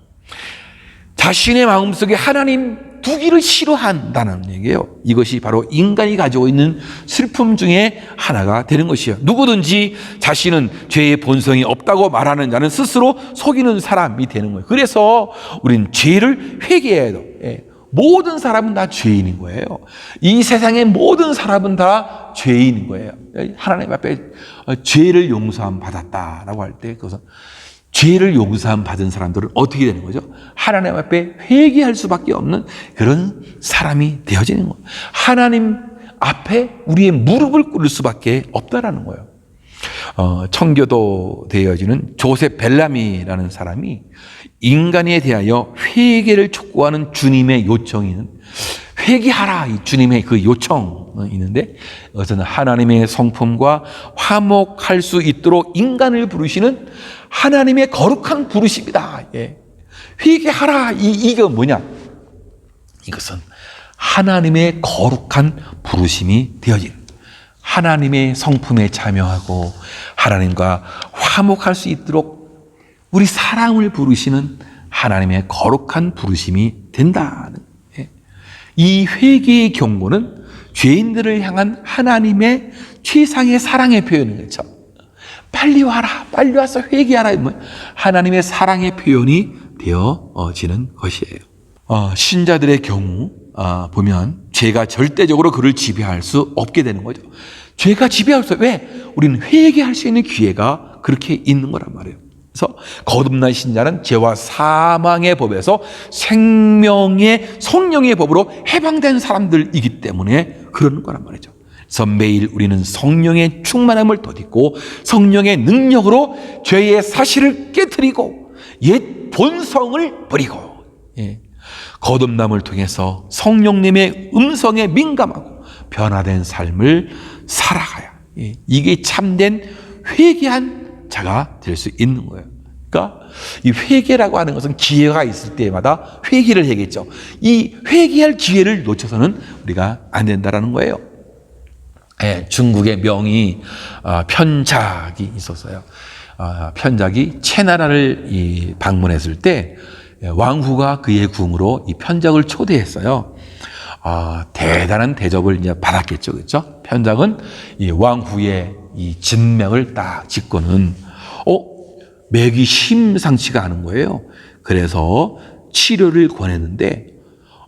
자신의 마음속에 하나님 두기를 싫어한다는 얘기예요. 이것이 바로 인간이 가지고 있는 슬픔 중에 하나가 되는 것이에요. 누구든지 자신은 죄의 본성이 없다고 말하는 자는 스스로 속이는 사람이 되는 거예요. 그래서 우리는 죄를 회개해야 돼요. 모든 사람은 다 죄인인 거예요. 이 세상의 모든 사람은 다 죄인인 거예요. 하나님 앞에 죄를 용서함 받았다라고 할 때 그것은 죄를 용서함 받은 사람들은 어떻게 되는 거죠? 하나님 앞에 회개할 수밖에 없는 그런 사람이 되어지는 거예요. 하나님 앞에 우리의 무릎을 꿇을 수밖에 없다라는 거예요. 청교도 되어지는 조셉 벨람이라는 사람이 인간에 대하여 회개를 촉구하는 주님의 요청이 있는 회개하라 이 주님의 그 요청이 있는데 그것은 하나님의 성품과 화목할 수 있도록 인간을 부르시는 하나님의 거룩한 부르심이다. 예. 회개하라 이게 뭐냐? 이것은 하나님의 거룩한 부르심이 되어지는 하나님의 성품에 참여하고 하나님과 화목할 수 있도록 우리 사람을 부르시는 하나님의 거룩한 부르심이 된다는 이 회개의 경고는 죄인들을 향한 하나님의 최상의 사랑의 표현인 거죠. 빨리 와라, 빨리 와서 회개하라. 하나님의 사랑의 표현이 되어지는 것이에요. 신자들의 경우 보면 죄가 절대적으로 그를 지배할 수 없게 되는 거죠. 죄가 지배할 수 왜? 우리는 회개할 수 있는 기회가 그렇게 있는 거란 말이에요. 그래서 거듭난 신자는 죄와 사망의 법에서 생명의 성령의 법으로 해방된 사람들이기 때문에 그러는 거란 말이죠. 그래서 매일 우리는 성령의 충만함을 덧입고 성령의 능력으로 죄의 사실을 깨트리고 옛 본성을 버리고 거듭남을 통해서 성령님의 음성에 민감하고 변화된 삶을 살아가야 이게 참된 회개한 자가 될 수 있는 거예요. 그러니까 이 회개라고 하는 것은 기회가 있을 때마다 회개를 해야겠죠. 이 회개할 기회를 놓쳐서는 우리가 안 된다라는 거예요. 중국의 명의 편작이 있었어요. 편작이 채나라를 방문했을 때 왕후가 그의 궁으로 이 편작을 초대했어요. 대단한 대접을 이제 받았겠죠, 그렇죠? 편작은 이 왕후의 이 진맥을 딱 짚고는 맥이 심상치가 않은 거예요. 그래서 치료를 권했는데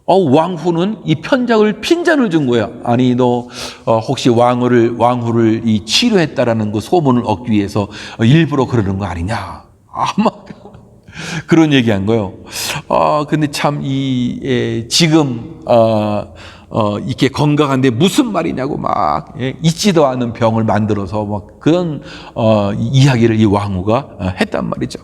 왕후는 이 편작을 핀잔을 준 거예요. 아니 너 혹시 왕후를 이 치료했다라는 그 소문을 얻기 위해서 일부러 그러는 거 아니냐? 아마 그런 얘기한 거예요. 근데 참 지금 이렇게 건강한데 무슨 말이냐고 막 잊지도 않은 병을 만들어서 막 그런 이야기를 이 왕후가 했단 말이죠.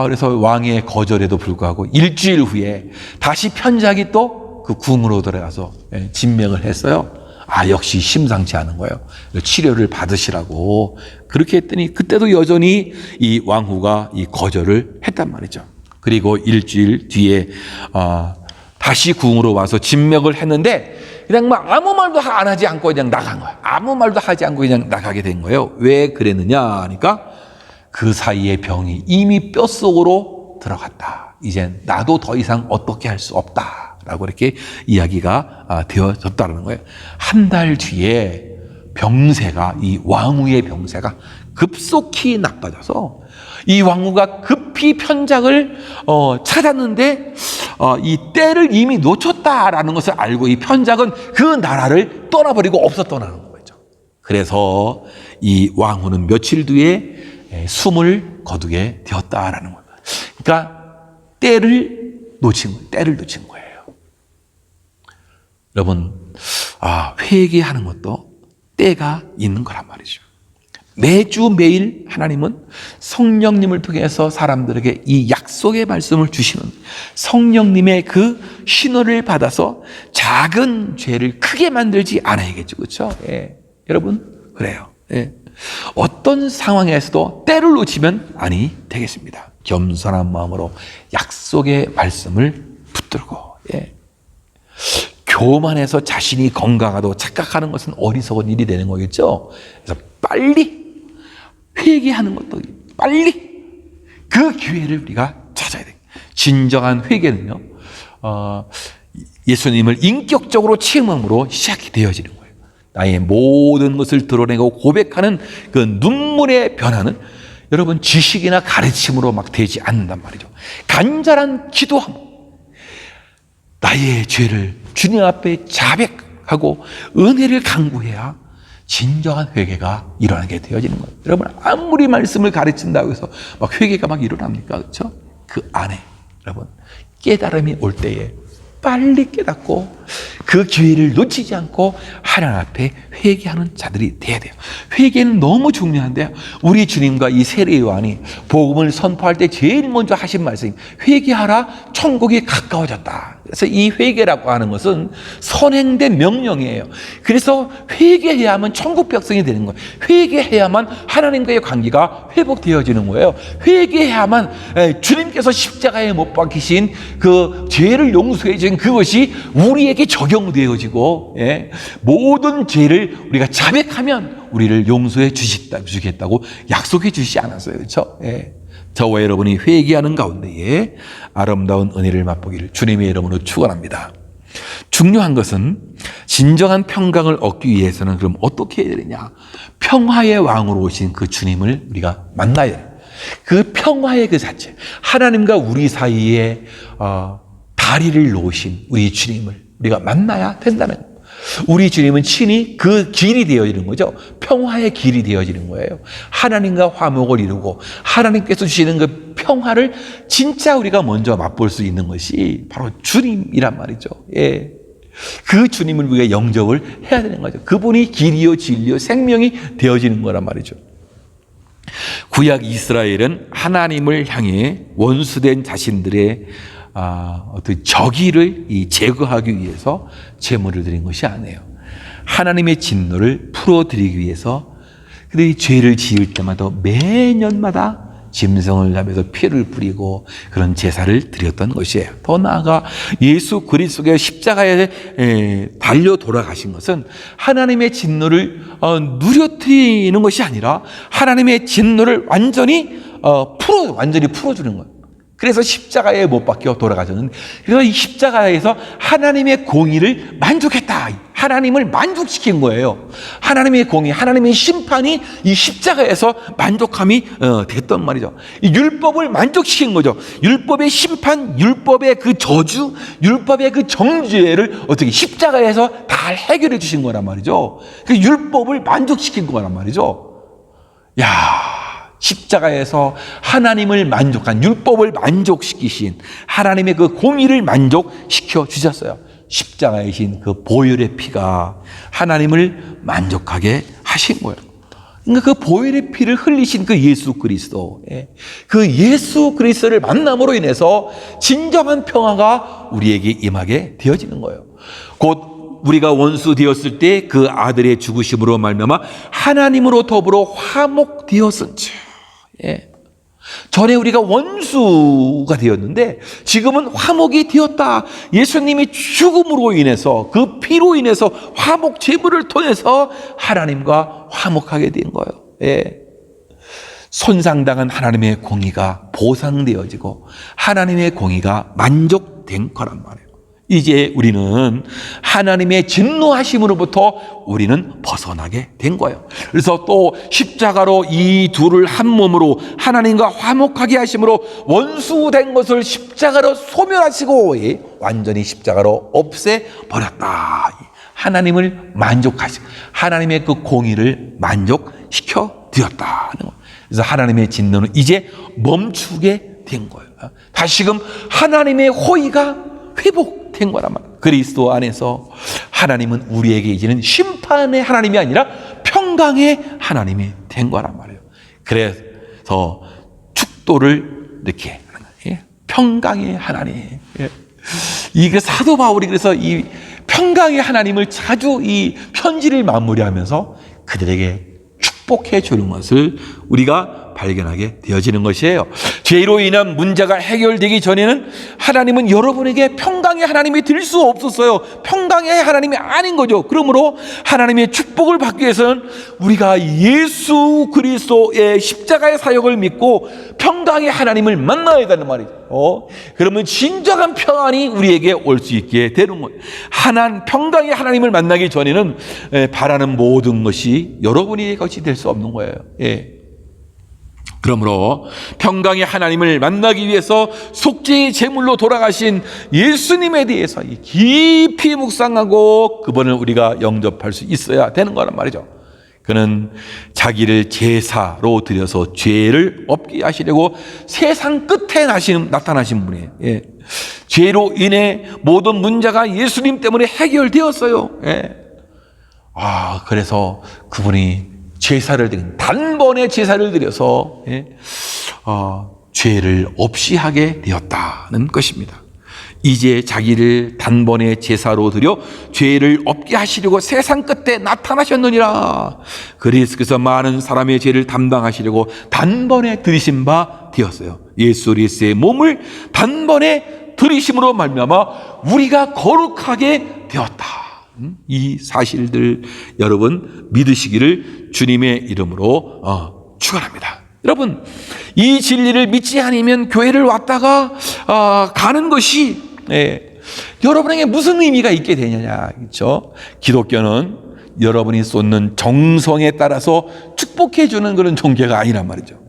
그래서 왕의 거절에도 불구하고 일주일 후에 다시 편작이 또 그 궁으로 들어가서 진맥을 했어요. 역시 심상치 않은 거예요. 치료를 받으시라고 그렇게 했더니 그때도 여전히 이 왕후가 이 거절을 했단 말이죠. 그리고 일주일 뒤에 다시 궁으로 와서 진맥을 했는데 그냥 막 아무 말도 안 하지 않고 그냥 나간 거야. 아무 말도 하지 않고 그냥 나가게 된 거예요. 왜 그랬느냐 하니까 그 사이에 병이 이미 뼛속으로 들어갔다. 이제 나도 더 이상 어떻게 할 수 없다라고 이렇게 이야기가 되어졌다는 거예요. 한 달 뒤에 병세가 이 왕후의 병세가 급속히 나빠져서 이 왕후가 급히 편작을 찾았는데 이 때를 이미 놓쳤다라는 것을 알고 이 편작은 그 나라를 떠나버리고 없었다는 거죠. 그래서 이 왕후는 며칠 뒤에 숨을 거두게 되었다라는 거예요. 그러니까 때를 놓친 거예요. 여러분, 회개하는 것도 때가 있는 거란 말이죠. 매주 매일 하나님은 성령님을 통해서 사람들에게 이 약속의 말씀을 주시는 성령님의 그 신호를 받아서 작은 죄를 크게 만들지 않아야겠죠. 그렇죠? 여러분, 그래요. 어떤 상황에서도 때를 놓치면 아니 되겠습니다. 겸손한 마음으로 약속의 말씀을 붙들고 교만해서 자신이 건강하다고 착각하는 것은 어리석은 일이 되는 거겠죠. 그래서 빨리 회개하는 것도 빨리 그 기회를 우리가 찾아야 돼요. 진정한 회개는요, 예수님을 인격적으로 체험함으로 시작이 되어지는 거예요. 나의 모든 것을 드러내고 고백하는 그 눈물의 변화는 여러분 지식이나 가르침으로 막 되지 않는단 말이죠. 간절한 기도함, 나 나의 죄를 주님 앞에 자백하고 은혜를 간구해야 진정한 회개가 일어나게 되어지는 거예요. 여러분, 아무리 말씀을 가르친다고 해서 막 회개가 막 일어납니까? 그렇죠? 그 안에 여러분 깨달음이 올 때에 빨리 깨닫고 그 기회를 놓치지 않고 하나님 앞에 회개하는 자들이 돼야 돼요. 회개는 너무 중요한데요. 우리 주님과 이 세례 요한이 복음을 선포할 때 제일 먼저 하신 말씀이 회개하라, 천국이 가까워졌다. 그래서 이 회개라고 하는 것은 선행된 명령이에요. 그래서 회개해야만 천국 백성이 되는 거예요. 회개해야만 하나님과의 관계가 회복되어지는 거예요. 회개해야만 주님께서 십자가에 못 박히신 그 죄를 용서해 주신 그것이 우리에게 적용되어지고 모든 죄를 우리가 자백하면 우리를 용서해 주시겠다고 약속해 주시지 않았어요. 그렇죠? 저와 여러분이 회개하는 가운데에 아름다운 은혜를 맛보기를 주님의 이름으로 축원합니다. 중요한 것은 진정한 평강을 얻기 위해서는 그럼 어떻게 해야 되느냐? 평화의 왕으로 오신 그 주님을 우리가 만나야 돼요. 그 평화의 그 자체, 하나님과 우리 사이에 다리를 놓으신 우리 주님을 우리가 만나야 된다는 거예요. 우리 주님은 친히 그 길이 되어지는 거죠. 평화의 길이 되어지는 거예요. 하나님과 화목을 이루고 하나님께서 주시는 그 평화를 진짜 우리가 먼저 맛볼 수 있는 것이 바로 주님이란 말이죠. 그 주님을 우리가 영접을 해야 되는 거죠. 그분이 길이요 진리요 생명이 되어지는 거란 말이죠. 구약 이스라엘은 하나님을 향해 원수된 자신들의 어떤 적의를 제거하기 위해서 제물을 드린 것이 아니에요. 하나님의 진노를 풀어드리기 위해서 그들이 죄를 지을 때마다 매년마다 짐승을 잡아서 피를 뿌리고 그런 제사를 드렸던 것이에요. 더 나아가 예수 그리스도의 십자가에 달려 돌아가신 것은 하나님의 진노를 누려뜨리는 것이 아니라 하나님의 진노를 완전히 풀어주는 거예요. 그래서 십자가에 못 박혀 돌아가셨는데, 그래서 이 십자가에서 하나님의 공의를 만족했다. 하나님을 만족시킨 거예요. 하나님의 공의, 하나님의 심판이 이 십자가에서 만족함이 됐단 말이죠. 이 율법을 만족시킨 거죠. 율법의 심판, 율법의 그 저주, 율법의 그 정죄를 어떻게 십자가에서 다 해결해 주신 거란 말이죠. 그 율법을 만족시킨 거란 말이죠. 십자가에서 하나님을 만족한, 율법을 만족시키신 하나님의 그 공의를 만족시켜 주셨어요. 십자가이신 그 보혈의 피가 하나님을 만족하게 하신 거예요. 그러니까 그 보혈의 피를 흘리신 그 예수 그리스도, 그 예수 그리스도를 만남으로 인해서 진정한 평화가 우리에게 임하게 되어지는 거예요. 곧 우리가 원수 되었을 때 그 아들의 죽으심으로 말미암아 하나님으로 더불어 화목되었은즉. 전에 우리가 원수가 되었는데 지금은 화목이 되었다. 예수님이 죽음으로 인해서 그 피로 인해서 화목 제물을 통해서 하나님과 화목하게 된 거예요. 손상당한 하나님의 공의가 보상되어지고 하나님의 공의가 만족된 거란 말이에요. 이제 우리는 하나님의 진노하심으로부터 우리는 벗어나게 된 거예요. 그래서 또 십자가로 이 둘을 한 몸으로 하나님과 화목하게 하심으로 원수된 것을 십자가로 소멸하시고 완전히 십자가로 없애버렸다. 하나님을 만족하시고 하나님의 그 공의를 만족시켜 드렸다는 거예요. 그래서 하나님의 진노는 이제 멈추게 된 거예요. 다시금 하나님의 호의가 회복된 거란 말이에요. 그리스도 안에서 하나님은 우리에게 이제는 심판의 하나님이 아니라 평강의 하나님이 된 거란 말이에요. 그래서 축도를 이렇게 하는 거예요. 평강의 하나님. 이게 사도 바울이 그래서 이 평강의 하나님을 자주 이 편지를 마무리하면서 그들에게 축복해 주는 것을 우리가 발견하게 되어지는 것이에요. 죄로 인한 문제가 해결되기 전에는 하나님은 여러분에게 평강의 하나님이 될 수 없었어요. 평강의 하나님이 아닌 거죠. 그러므로 하나님의 축복을 받기 위해서는 우리가 예수 그리스도의 십자가의 사역을 믿고 평강의 하나님을 만나야 되는 말이죠. 그러면 진정한 평안이 우리에게 올 수 있게 되는 거예요. 평강의 하나님을 만나기 전에는 바라는 모든 것이 여러분의 것이 될 수 없는 거예요. 그러므로 평강의 하나님을 만나기 위해서 속죄의 제물로 돌아가신 예수님에 대해서 깊이 묵상하고 그분을 우리가 영접할 수 있어야 되는 거란 말이죠. 그는 자기를 제사로 드려서 죄를 없게 하시려고 세상 끝에 나타나신 분이에요. 예. 죄로 인해 모든 문제가 예수님 때문에 해결되었어요. 예. 그래서 그분이 제사를 드린 단번에 제사를 드려서 죄를 없이 하게 되었다는 것입니다. 이제 자기를 단번에 제사로 드려 죄를 없게 하시려고 세상 끝에 나타나셨느니라. 그리스도께서 많은 사람의 죄를 담당하시려고 단번에 들이신 바 되었어요. 예수 그리스도의 몸을 단번에 들이심으로 말미암아 우리가 거룩하게 되었다. 이 사실들 여러분 믿으시기를 주님의 이름으로 축원합니다. 여러분, 이 진리를 믿지 않으면 교회를 왔다가 가는 것이 여러분에게 무슨 의미가 있게 되느냐, 그렇죠? 기독교는 여러분이 쏟는 정성에 따라서 축복해 주는 그런 종교가 아니란 말이죠.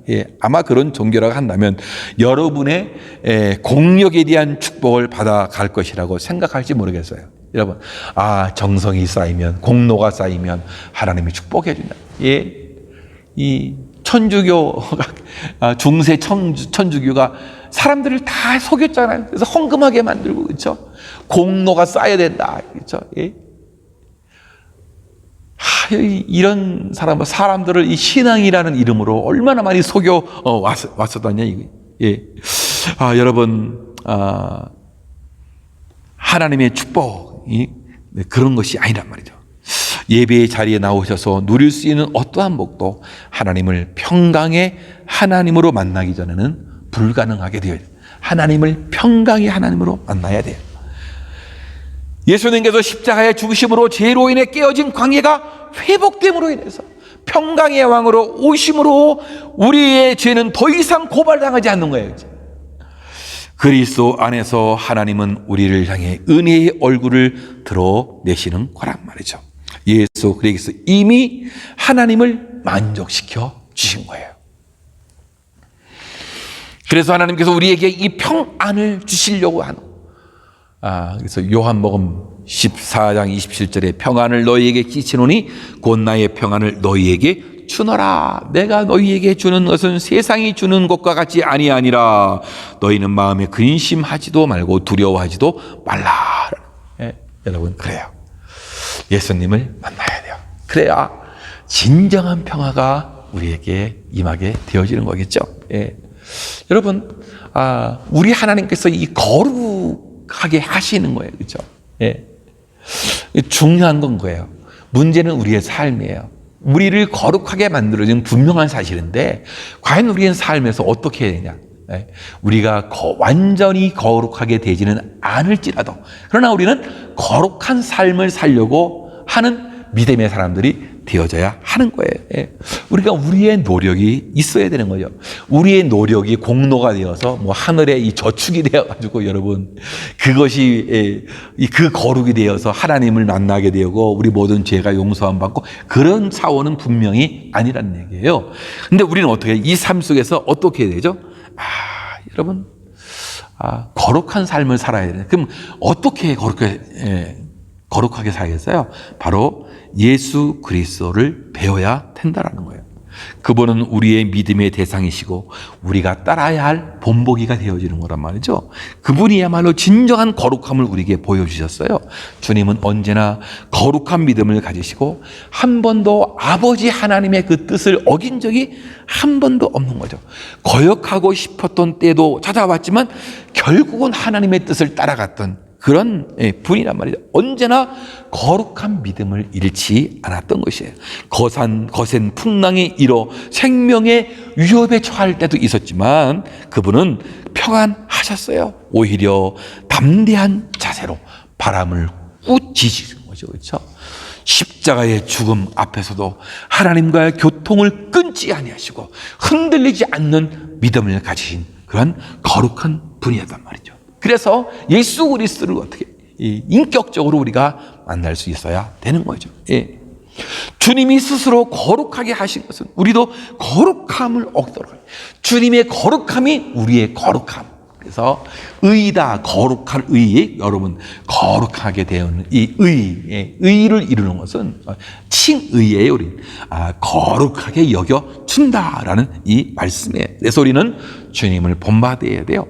아마 그런 종교라고 한다면 여러분의 공력에 대한 축복을 받아갈 것이라고 생각할지 모르겠어요. 여러분, 정성이 쌓이면, 공로가 쌓이면 하나님이 축복해 준다. 이 천주교가, 중세 천주교가 사람들을 다 속였잖아요. 그래서 헌금하게 만들고, 그렇죠? 공로가 쌓여야 된다, 그렇죠? 이런 사람들을 이 신앙이라는 이름으로 얼마나 많이 속여 왔었다냐, 이거. 여러분, 하나님의 축복이 그런 것이 아니란 말이죠. 예배의 자리에 나오셔서 누릴 수 있는 어떠한 복도 하나님을 평강의 하나님으로 만나기 전에는 불가능하게 되어요. 하나님을 평강의 하나님으로 만나야 돼요. 예수님께서 십자가의 죽으심으로 죄로 인해 깨어진 관계가 회복됨으로 인해서 평강의 왕으로 오심으로 우리의 죄는 더 이상 고발당하지 않는 거예요. 그리스도 안에서 하나님은 우리를 향해 은혜의 얼굴을 드러내시는 거란 말이죠. 예수 그리스도 이미 하나님을 만족시켜 주신 거예요. 그래서 하나님께서 우리에게 이 평안을 주시려고 하는, 그래서 요한복음 14장 27절에 평안을 너희에게 끼치노니 곧 나의 평안을 너희에게 주노라. 내가 너희에게 주는 것은 세상이 주는 것과 같이 아니하니라. 너희는 마음에 근심하지도 말고 두려워하지도 말라. 여러분, 그래요. 예수님을 만나야 돼요. 그래야 진정한 평화가 우리에게 임하게 되어지는 거겠죠. 여러분, 우리 하나님께서 이 거룩하게 하시는 거예요. 그렇죠? 중요한 건 거예요. 문제는 우리의 삶이에요. 우리를 거룩하게 만들어준 분명한 사실인데 과연 우리의 삶에서 어떻게 해야 되냐? 우리가 완전히 거룩하게 되지는 않을지라도 그러나 우리는 거룩한 삶을 살려고 하는 믿음의 사람들이 되어져야 하는 거예요. 우리가 우리의 노력이 있어야 되는 거죠. 우리의 노력이 공로가 되어서 뭐 하늘의 이 저축이 되어가지고 여러분 그것이 그 거룩이 되어서 하나님을 만나게 되고 우리 모든 죄가 용서함 받고 그런 사원은 분명히 아니라는 얘기예요. 근데 우리는 어떻게 이 삶 속에서 어떻게 해야 되죠? 여러분, 거룩한 삶을 살아야 돼요. 그럼 어떻게 거룩하게 살겠어요? 바로 예수 그리스도를 배워야 된다라는 거예요. 그분은 우리의 믿음의 대상이시고 우리가 따라야 할 본보기가 되어지는 거란 말이죠. 그분이야말로 진정한 거룩함을 우리에게 보여주셨어요. 주님은 언제나 거룩한 믿음을 가지시고 한 번도 아버지 하나님의 그 뜻을 어긴 적이 한 번도 없는 거죠. 거역하고 싶었던 때도 찾아왔지만 결국은 하나님의 뜻을 따라갔던 그런 분이란 말이죠. 언제나 거룩한 믿음을 잃지 않았던 것이에요. 거센 풍랑이 일어 생명의 위협에 처할 때도 있었지만 그분은 평안하셨어요. 오히려 담대한 자세로 바람을 꾸짖으신 거죠. 그렇죠? 십자가의 죽음 앞에서도 하나님과의 교통을 끊지 아니하시고 흔들리지 않는 믿음을 가지신 그런 거룩한 분이었단 말이죠. 그래서 예수 그리스도를 어떻게 인격적으로 우리가 만날 수 있어야 되는 거죠. 주님이 스스로 거룩하게 하신 것은 우리도 거룩함을 얻도록, 주님의 거룩함이 우리의 거룩함. 그래서 의다, 거룩한 의, 여러분 거룩하게 되는 이 의를 이루는 것은 칭의예요. 우리 거룩하게 여겨준다라는 이 말씀에, 그래서 우리는 주님을 본받아야 돼요.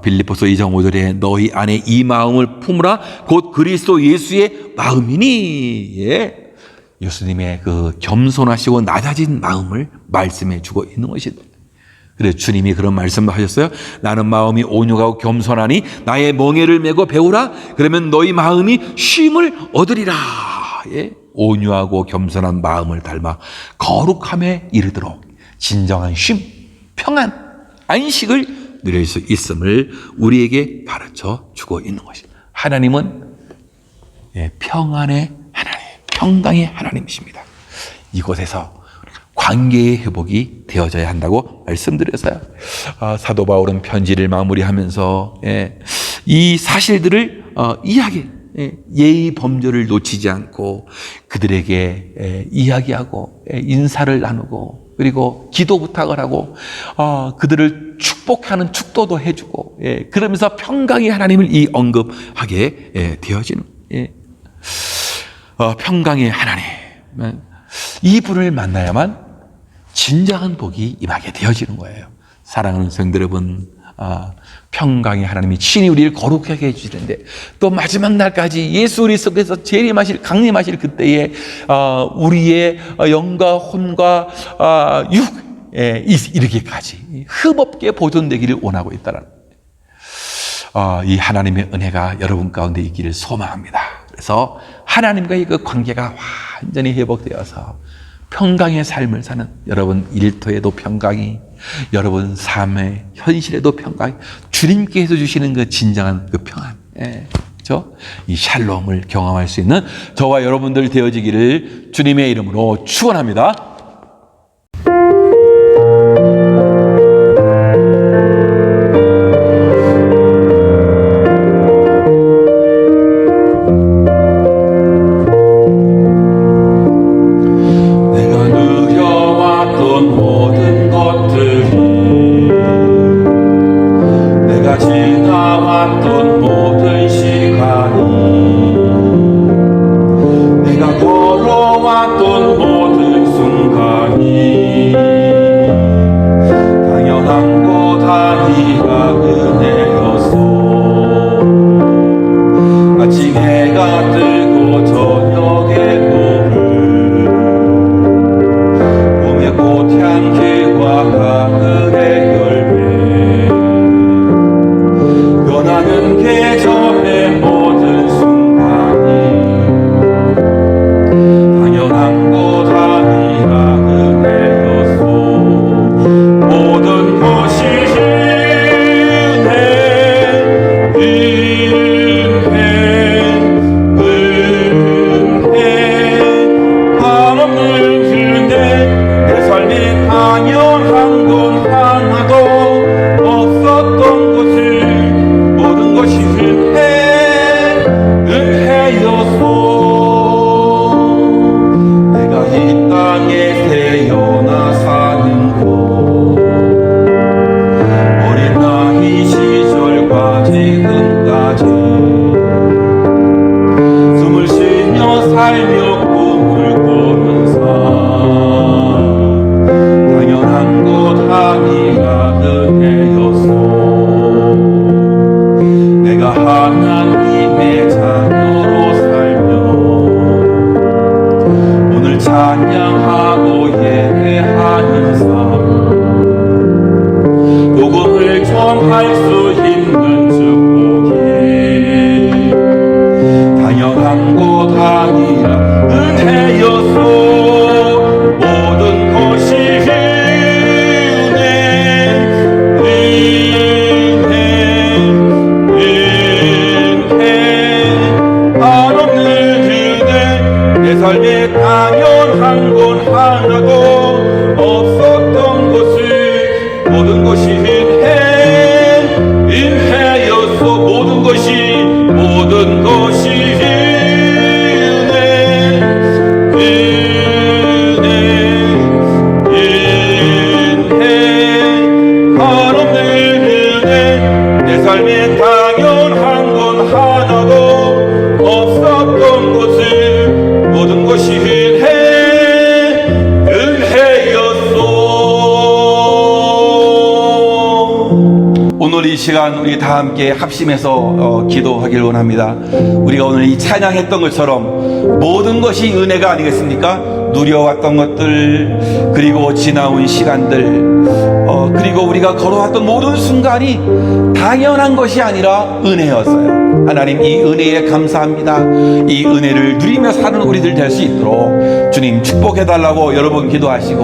빌립보서 2장 5절에 너희 안에 이 마음을 품으라 곧 그리스도 예수의 마음이니. 예수님의 그 겸손하시고 낮아진 마음을 말씀해 주고 있는 것이다. 그래, 주님이 그런 말씀도 하셨어요. 나는 마음이 온유하고 겸손하니 나의 멍에를 메고 배우라. 그러면 너희 마음이 쉼을 얻으리라. 온유하고 겸손한 마음을 닮아 거룩함에 이르도록 진정한 쉼, 평안, 안식을 누릴 수 있음을 우리에게 가르쳐 주고 있는 것입니다. 하나님은 평안의 하나님, 평강의 하나님이십니다. 이곳에서 관계의 회복이 되어져야 한다고 말씀드려서요. 사도 바울은 편지를 마무리하면서 이 사실들을 예의 범절을 놓치지 않고 그들에게 이야기하고 인사를 나누고 그리고 기도 부탁을 하고 그들을 축복하는 축도도 해주고 그러면서 평강의 하나님을 언급하게 되어지는 평강의 하나님, 이 분을 만나야만 진정한 복이 임하게 되어지는 거예요. 사랑하는 성도 여러분, 평강의 하나님이 친히 우리를 거룩하게 해주시는데 또 마지막 날까지 예수 그리스도께서 강림하실 그때에 우리의 영과 혼과 육에 이르기까지 흠없게 보존되기를 원하고 있다는 이 하나님의 은혜가 여러분 가운데 있기를 소망합니다. 그래서 하나님과의 그 관계가 완전히 회복되어서 평강의 삶을 사는 여러분 일터에도 평강이, 여러분 삶의 현실에도 평강이, 주님께서 주시는 그 진정한 그 평안, 그렇죠? 이 샬롬을 경험할 수 있는 저와 여러분들 되어지기를 주님의 이름으로 축원합니다. 지나왔던 모든 시간이, 내가 걸어왔던 모든 순간이 당연한 것 아니라 은혜였어. 아침 해가 뜨고 저녁에 노을, 봄의 꽃향기와 가을의 열매, 변하는 계절의 모든 순간이 당연한 것 아니라 은혜였소. 모든 것이 은혜 한없는 은혜. 내 삶에 당연한 건 하나도 없었던 것을 모든 것이 은혜였소. 내가 이 땅에 태어나 사는 곳, 어린 나이 시절과 지금까지 숨을 쉬며 살며 꿈을 꾸는 삶, 당연한 것 아니라 은혜였소. 내가 하나님의 자녀로 살며 오늘 찬양하고 예배하는 삶, 복음을 전할 수 있는 축복이 당연한 것 아니라 은혜였소. 모든 것이 내 삶에 당연한 건 하나도 없었던 것을 모든 것이 은혜였소. 모든 것이 은혜. 시간 우리 다 함께 합심해서 기도하길 원합니다. 우리가 오늘 이 찬양했던 것처럼 모든 것이 은혜가 아니겠습니까? 누려왔던 것들, 그리고 지나온 시간들, 그리고 우리가 걸어왔던 모든 순간이 당연한 것이 아니라 은혜였어요. 하나님, 이 은혜에 감사합니다. 이 은혜를 누리며 사는 우리들 될 수 있도록 주님 축복해달라고 여러 번 기도하시고,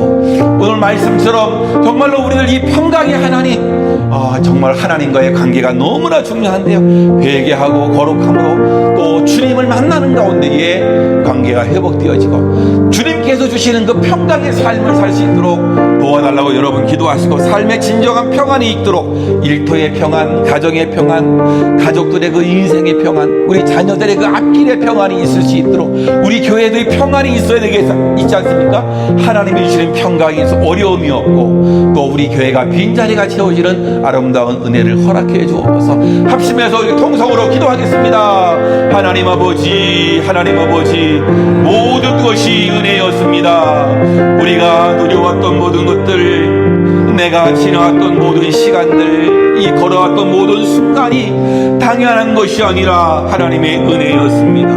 오늘 말씀처럼 정말로 우리들 이 평강의 하나님, 정말 하나님과의 관계가 너무나 중요한데요. 회개하고 거룩함으로 또 주님을 만나는 가운데에 관계가 회복되어지고 주님께서 주시는 그 평강의 삶을 살 수 있도록 도와달라고 여러분 기도하시고, 삶의 진정한 평안이 있도록 일터의 평안, 가정의 평안, 가족들의 그 인생의 평안, 우리 자녀들의 그 앞길의 평안이 있을 수 있도록 우리 교회의 평안이 있어야 있지 않습니까? 하나님이 주시는 평강이 있어 어려움이 없고 또 우리 교회가 빈자리가 채워지는 아름다운 은혜를 허락해 주옵소서. 합심해서 우리 통성으로 기도하겠습니다. 하나님 아버지, 하나님 아버지, 모든 것이 은혜였습니다. 우리가 누려왔던 모든 것들, 내가 지나왔던 모든 시간들, 이 걸어왔던 모든 순간이 당연한 것이 아니라 하나님의 은혜였습니다.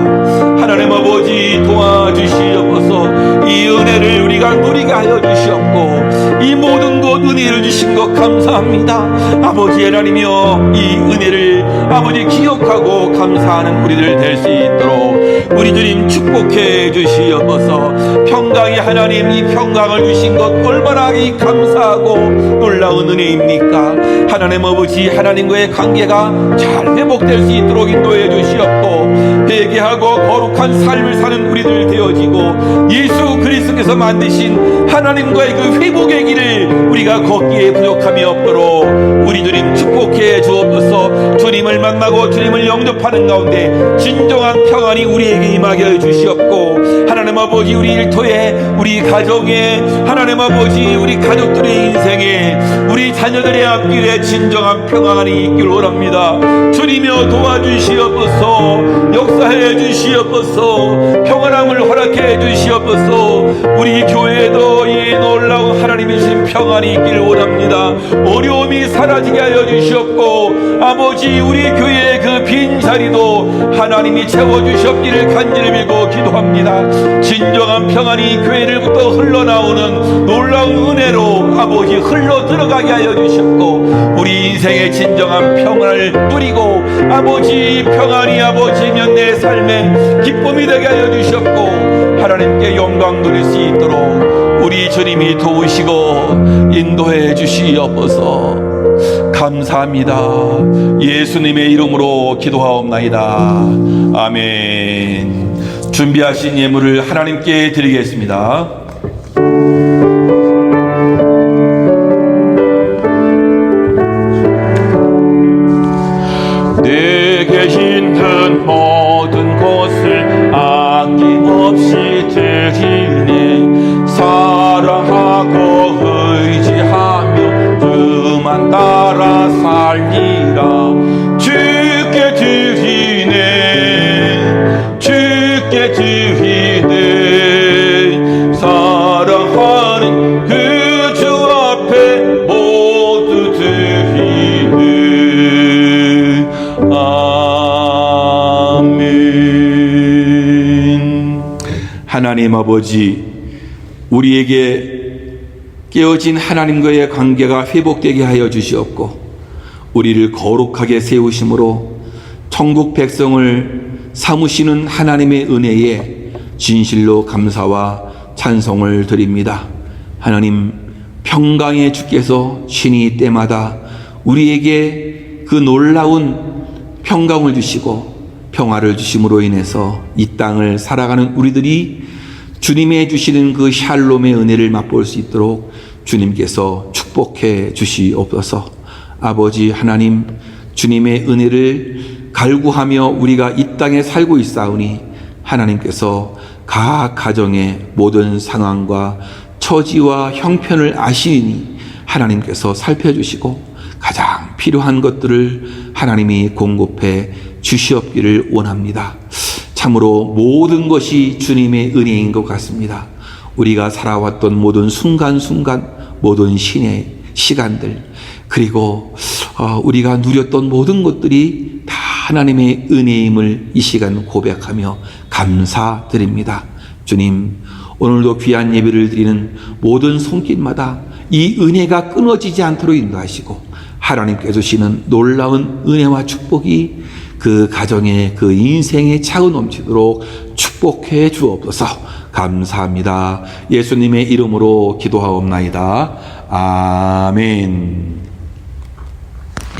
하나님 아버지, 도와주시옵소서. 이 은혜를 우리가 누리게 하여 주시옵고 이 모든 것 은혜를 주신 것 감사합니다. 아버지 하나님이여, 이 은혜를 아버지 기억하고 감사하는 우리들 될 수 있도록 우리 주님 축복해 주시옵소서. 평강의 하나님, 이 평강을 주신 것 얼마나 이 감사하고 놀라운 은혜입니까? 하나님 아버지, 하나님과의 관계가 잘 회복될 수 있도록 인도해 주시옵고 회개하고 거룩한 삶을 사는 우리들 되어지고 예수 그리스도께서 만드신 하나님과의 그 회복의 길을 우리가 걷기에 부족함이 없도록 우리 주님 축복해 주옵소서. 주님을 만나고 주님을 영접하는 가운데 진정한 평안이 우리에게 임하게 해 주시옵고, 하나님 아버지, 우리 일터에, 우리 가정에, 하나님 아버지, 우리 가족들의 인생에, 우리 자녀들의 앞길에 진정한 평안이 있길 원합니다. 주님여 도와주시옵소서. 역사해 주시옵소서. 평안함을 허락해 주시옵소서. 우리 교회에도 이 놀라운 하나님의 주신 평안이 있길 원합니다. 어려움이 사라지게 하여 주시옵고 아버지, 우리 교회의 그 빈자리도 하나님이 채워주시옵기를 간절히 빌고 기도합니다. 진정한 평안이 교회를부터 흘러나오는 놀라운 은혜로 아버지 흘러 들어가게 하여 주시옵고 우리 인생의 진정한 평안을 누리고 아버지, 평안이 아버지면 내 삶의 기쁨이 되게 하여 주시옵고 하나님께 영광 돌릴 수 있도록 우리 주님이 도우시고 인도해 주시옵소서. 감사합니다. 예수님의 이름으로 기도하옵나이다. 아멘. 준비하신 예물을 하나님께 드리겠습니다. 내게 있는 모든 것을 아낌없이 드리네. 사랑하고 의지하며 그만 따라 살리라. 주께 드리네, 주께 드리네. 사랑하는 그 주 앞에 모두 드리네. 아멘. 하나님 아버지, 우리에게 깨어진 하나님과의 관계가 회복되게 하여 주시옵고 우리를 거룩하게 세우심으로 천국 백성을 삼으시는 하나님의 은혜에 진실로 감사와 찬송을 드립니다. 하나님, 평강의 주께서 신이 때마다 우리에게 그 놀라운 평강을 주시고 평화를 주심으로 인해서 이 땅을 살아가는 우리들이 주님의 주시는 그 샬롬의 은혜를 맛볼 수 있도록 주님께서 축복해 주시옵소서. 아버지 하나님, 주님의 은혜를 갈구하며 우리가 이 땅에 살고 있사오니 하나님께서 각 가정의 모든 상황과 처지와 형편을 아시니 하나님께서 살펴주시고 가장 필요한 것들을 하나님이 공급해 주시옵기를 원합니다. 참으로 모든 것이 주님의 은혜인 것 같습니다. 우리가 살아왔던 모든 순간순간, 모든 신의 시간들, 그리고 우리가 누렸던 모든 것들이 다 하나님의 은혜임을 이 시간 고백하며 감사드립니다. 주님, 오늘도 귀한 예배를 드리는 모든 손길마다 이 은혜가 끊어지지 않도록 인도하시고 하나님께 주시는 놀라운 은혜와 축복이 그 가정에 그 인생에 차고 넘치도록 축복해 주옵소서. 감사합니다. 예수님의 이름으로 기도하옵나이다. 아멘.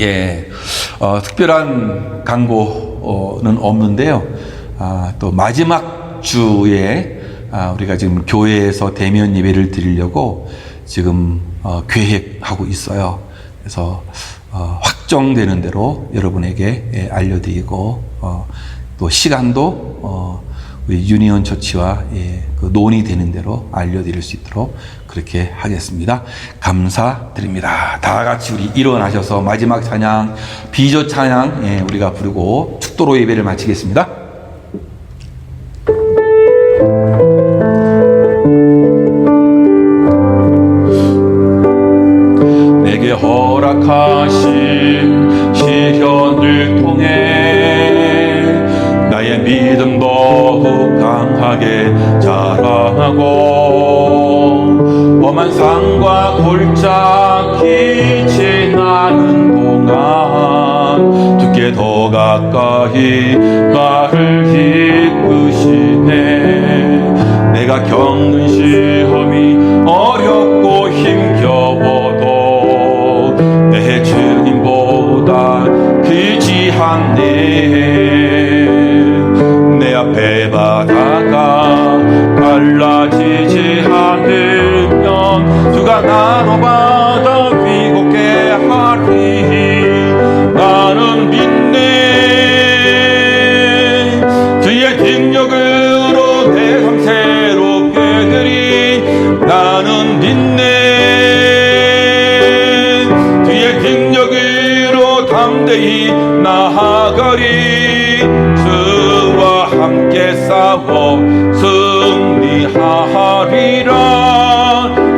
예, 특별한 광고는 없는데요. 또 마지막 주에 우리가 지금 교회에서 대면 예배를 드리려고 지금 계획하고 있어요. 그래서 확정되는 대로 여러분에게 알려드리고 또 시간도 우리 유니온 처치와 그 논의되는 대로 알려드릴 수 있도록 그렇게 하겠습니다. 감사드립니다. 다 같이 우리 일어나셔서 마지막 찬양, 비조 찬양 우리가 부르고 축도로 예배를 마치겠습니다. 내게 허락하신 시련을 통해 나의 믿음 더욱 강하게 자라고 험한 산과 골짜기 지나는 동안 주께 더 가까이 나를 이끄시네. 내가 겪는 시험이 어렵고 힘겨워도 내 주님보다 귀지않네. 내 앞에 바다가 갈라지지 않으면 주가 나로 바다 비겁게 하리. 나는 믿네. 주의 능력으로 내 삶 새롭게 되리. 나는 믿네. 주의 능력으로 담대히 나아가리. 주와 함께 싸워 승리하리라.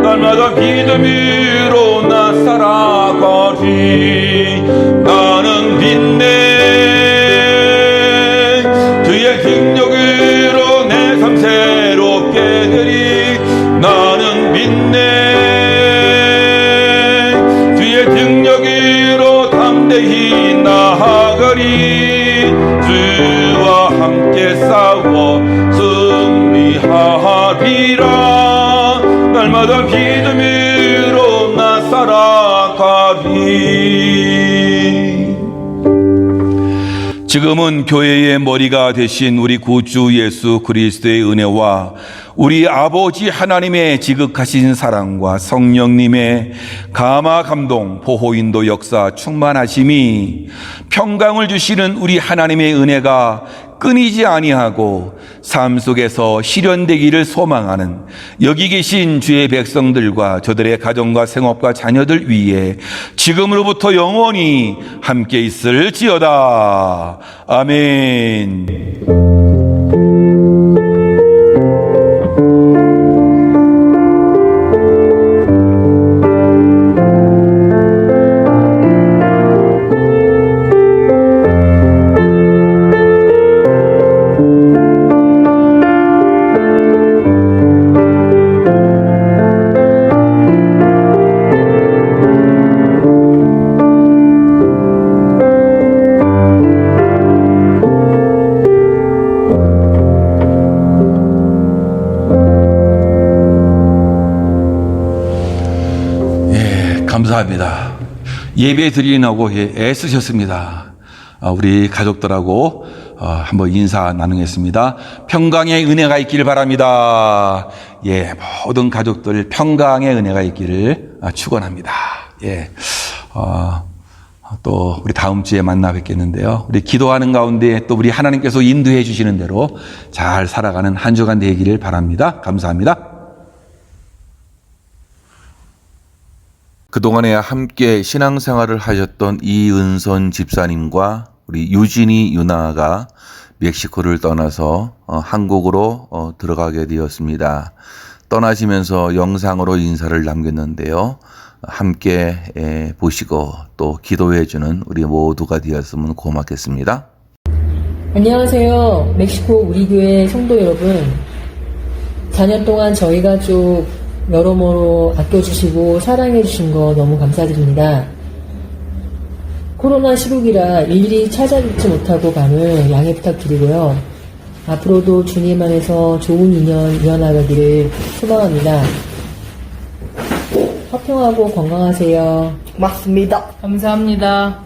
날마다 믿음으로 나 살아가리. 나는 믿네. 주의 능력으로 내 삶 새롭게 되리. 나는 믿네. 주의 능력으로 담대히 나아가리. 주와 함께 싸워 승리하리라. 날마다 믿음으로 나 살아가리. 지금은 교회의 머리가 되신 우리 구주 예수 그리스도의 은혜와 우리 아버지 하나님의 지극하신 사랑과 성령님의 감화 감동 보호 인도 역사 충만하심이 평강을 주시는 우리 하나님의 은혜가 끊이지 아니하고 삶 속에서 실현되기를 소망하는 여기 계신 주의 백성들과 저들의 가정과 생업과 자녀들 위에 지금으로부터 영원히 함께 있을지어다. 아멘. 감사합니다. 예배 드리려고 애쓰셨습니다. 우리 가족들하고 한번 인사 나누겠습니다. 평강의 은혜가 있기를 바랍니다. 예, 모든 가족들 평강의 은혜가 있기를 축원합니다. 예, 또 우리 다음 주에 만나 뵙겠는데요. 우리 기도하는 가운데 또 우리 하나님께서 인도해 주시는 대로 잘 살아가는 한 주간 되기를 바랍니다. 감사합니다. 그동안에 함께 신앙생활을 하셨던 이은선 집사님과 우리 유진이 유나가 멕시코를 떠나서 한국으로 들어가게 되었습니다. 떠나시면서 영상으로 인사를 남겼는데요. 함께 보시고 또 기도해 주는 우리 모두가 되었으면 고맙겠습니다. 안녕하세요. 멕시코 우리 교회 성도 여러분. 4년 동안 저희 가족 여러모로 아껴주시고 사랑해주신 거 너무 감사드립니다. 코로나 시국이라 일일이 찾아뵙지 못하고 감을 양해 부탁드리고요. 앞으로도 주님 안에서 좋은 인연 이어나가기를 소망합니다. 화평하고 건강하세요. 맞습니다. 감사합니다.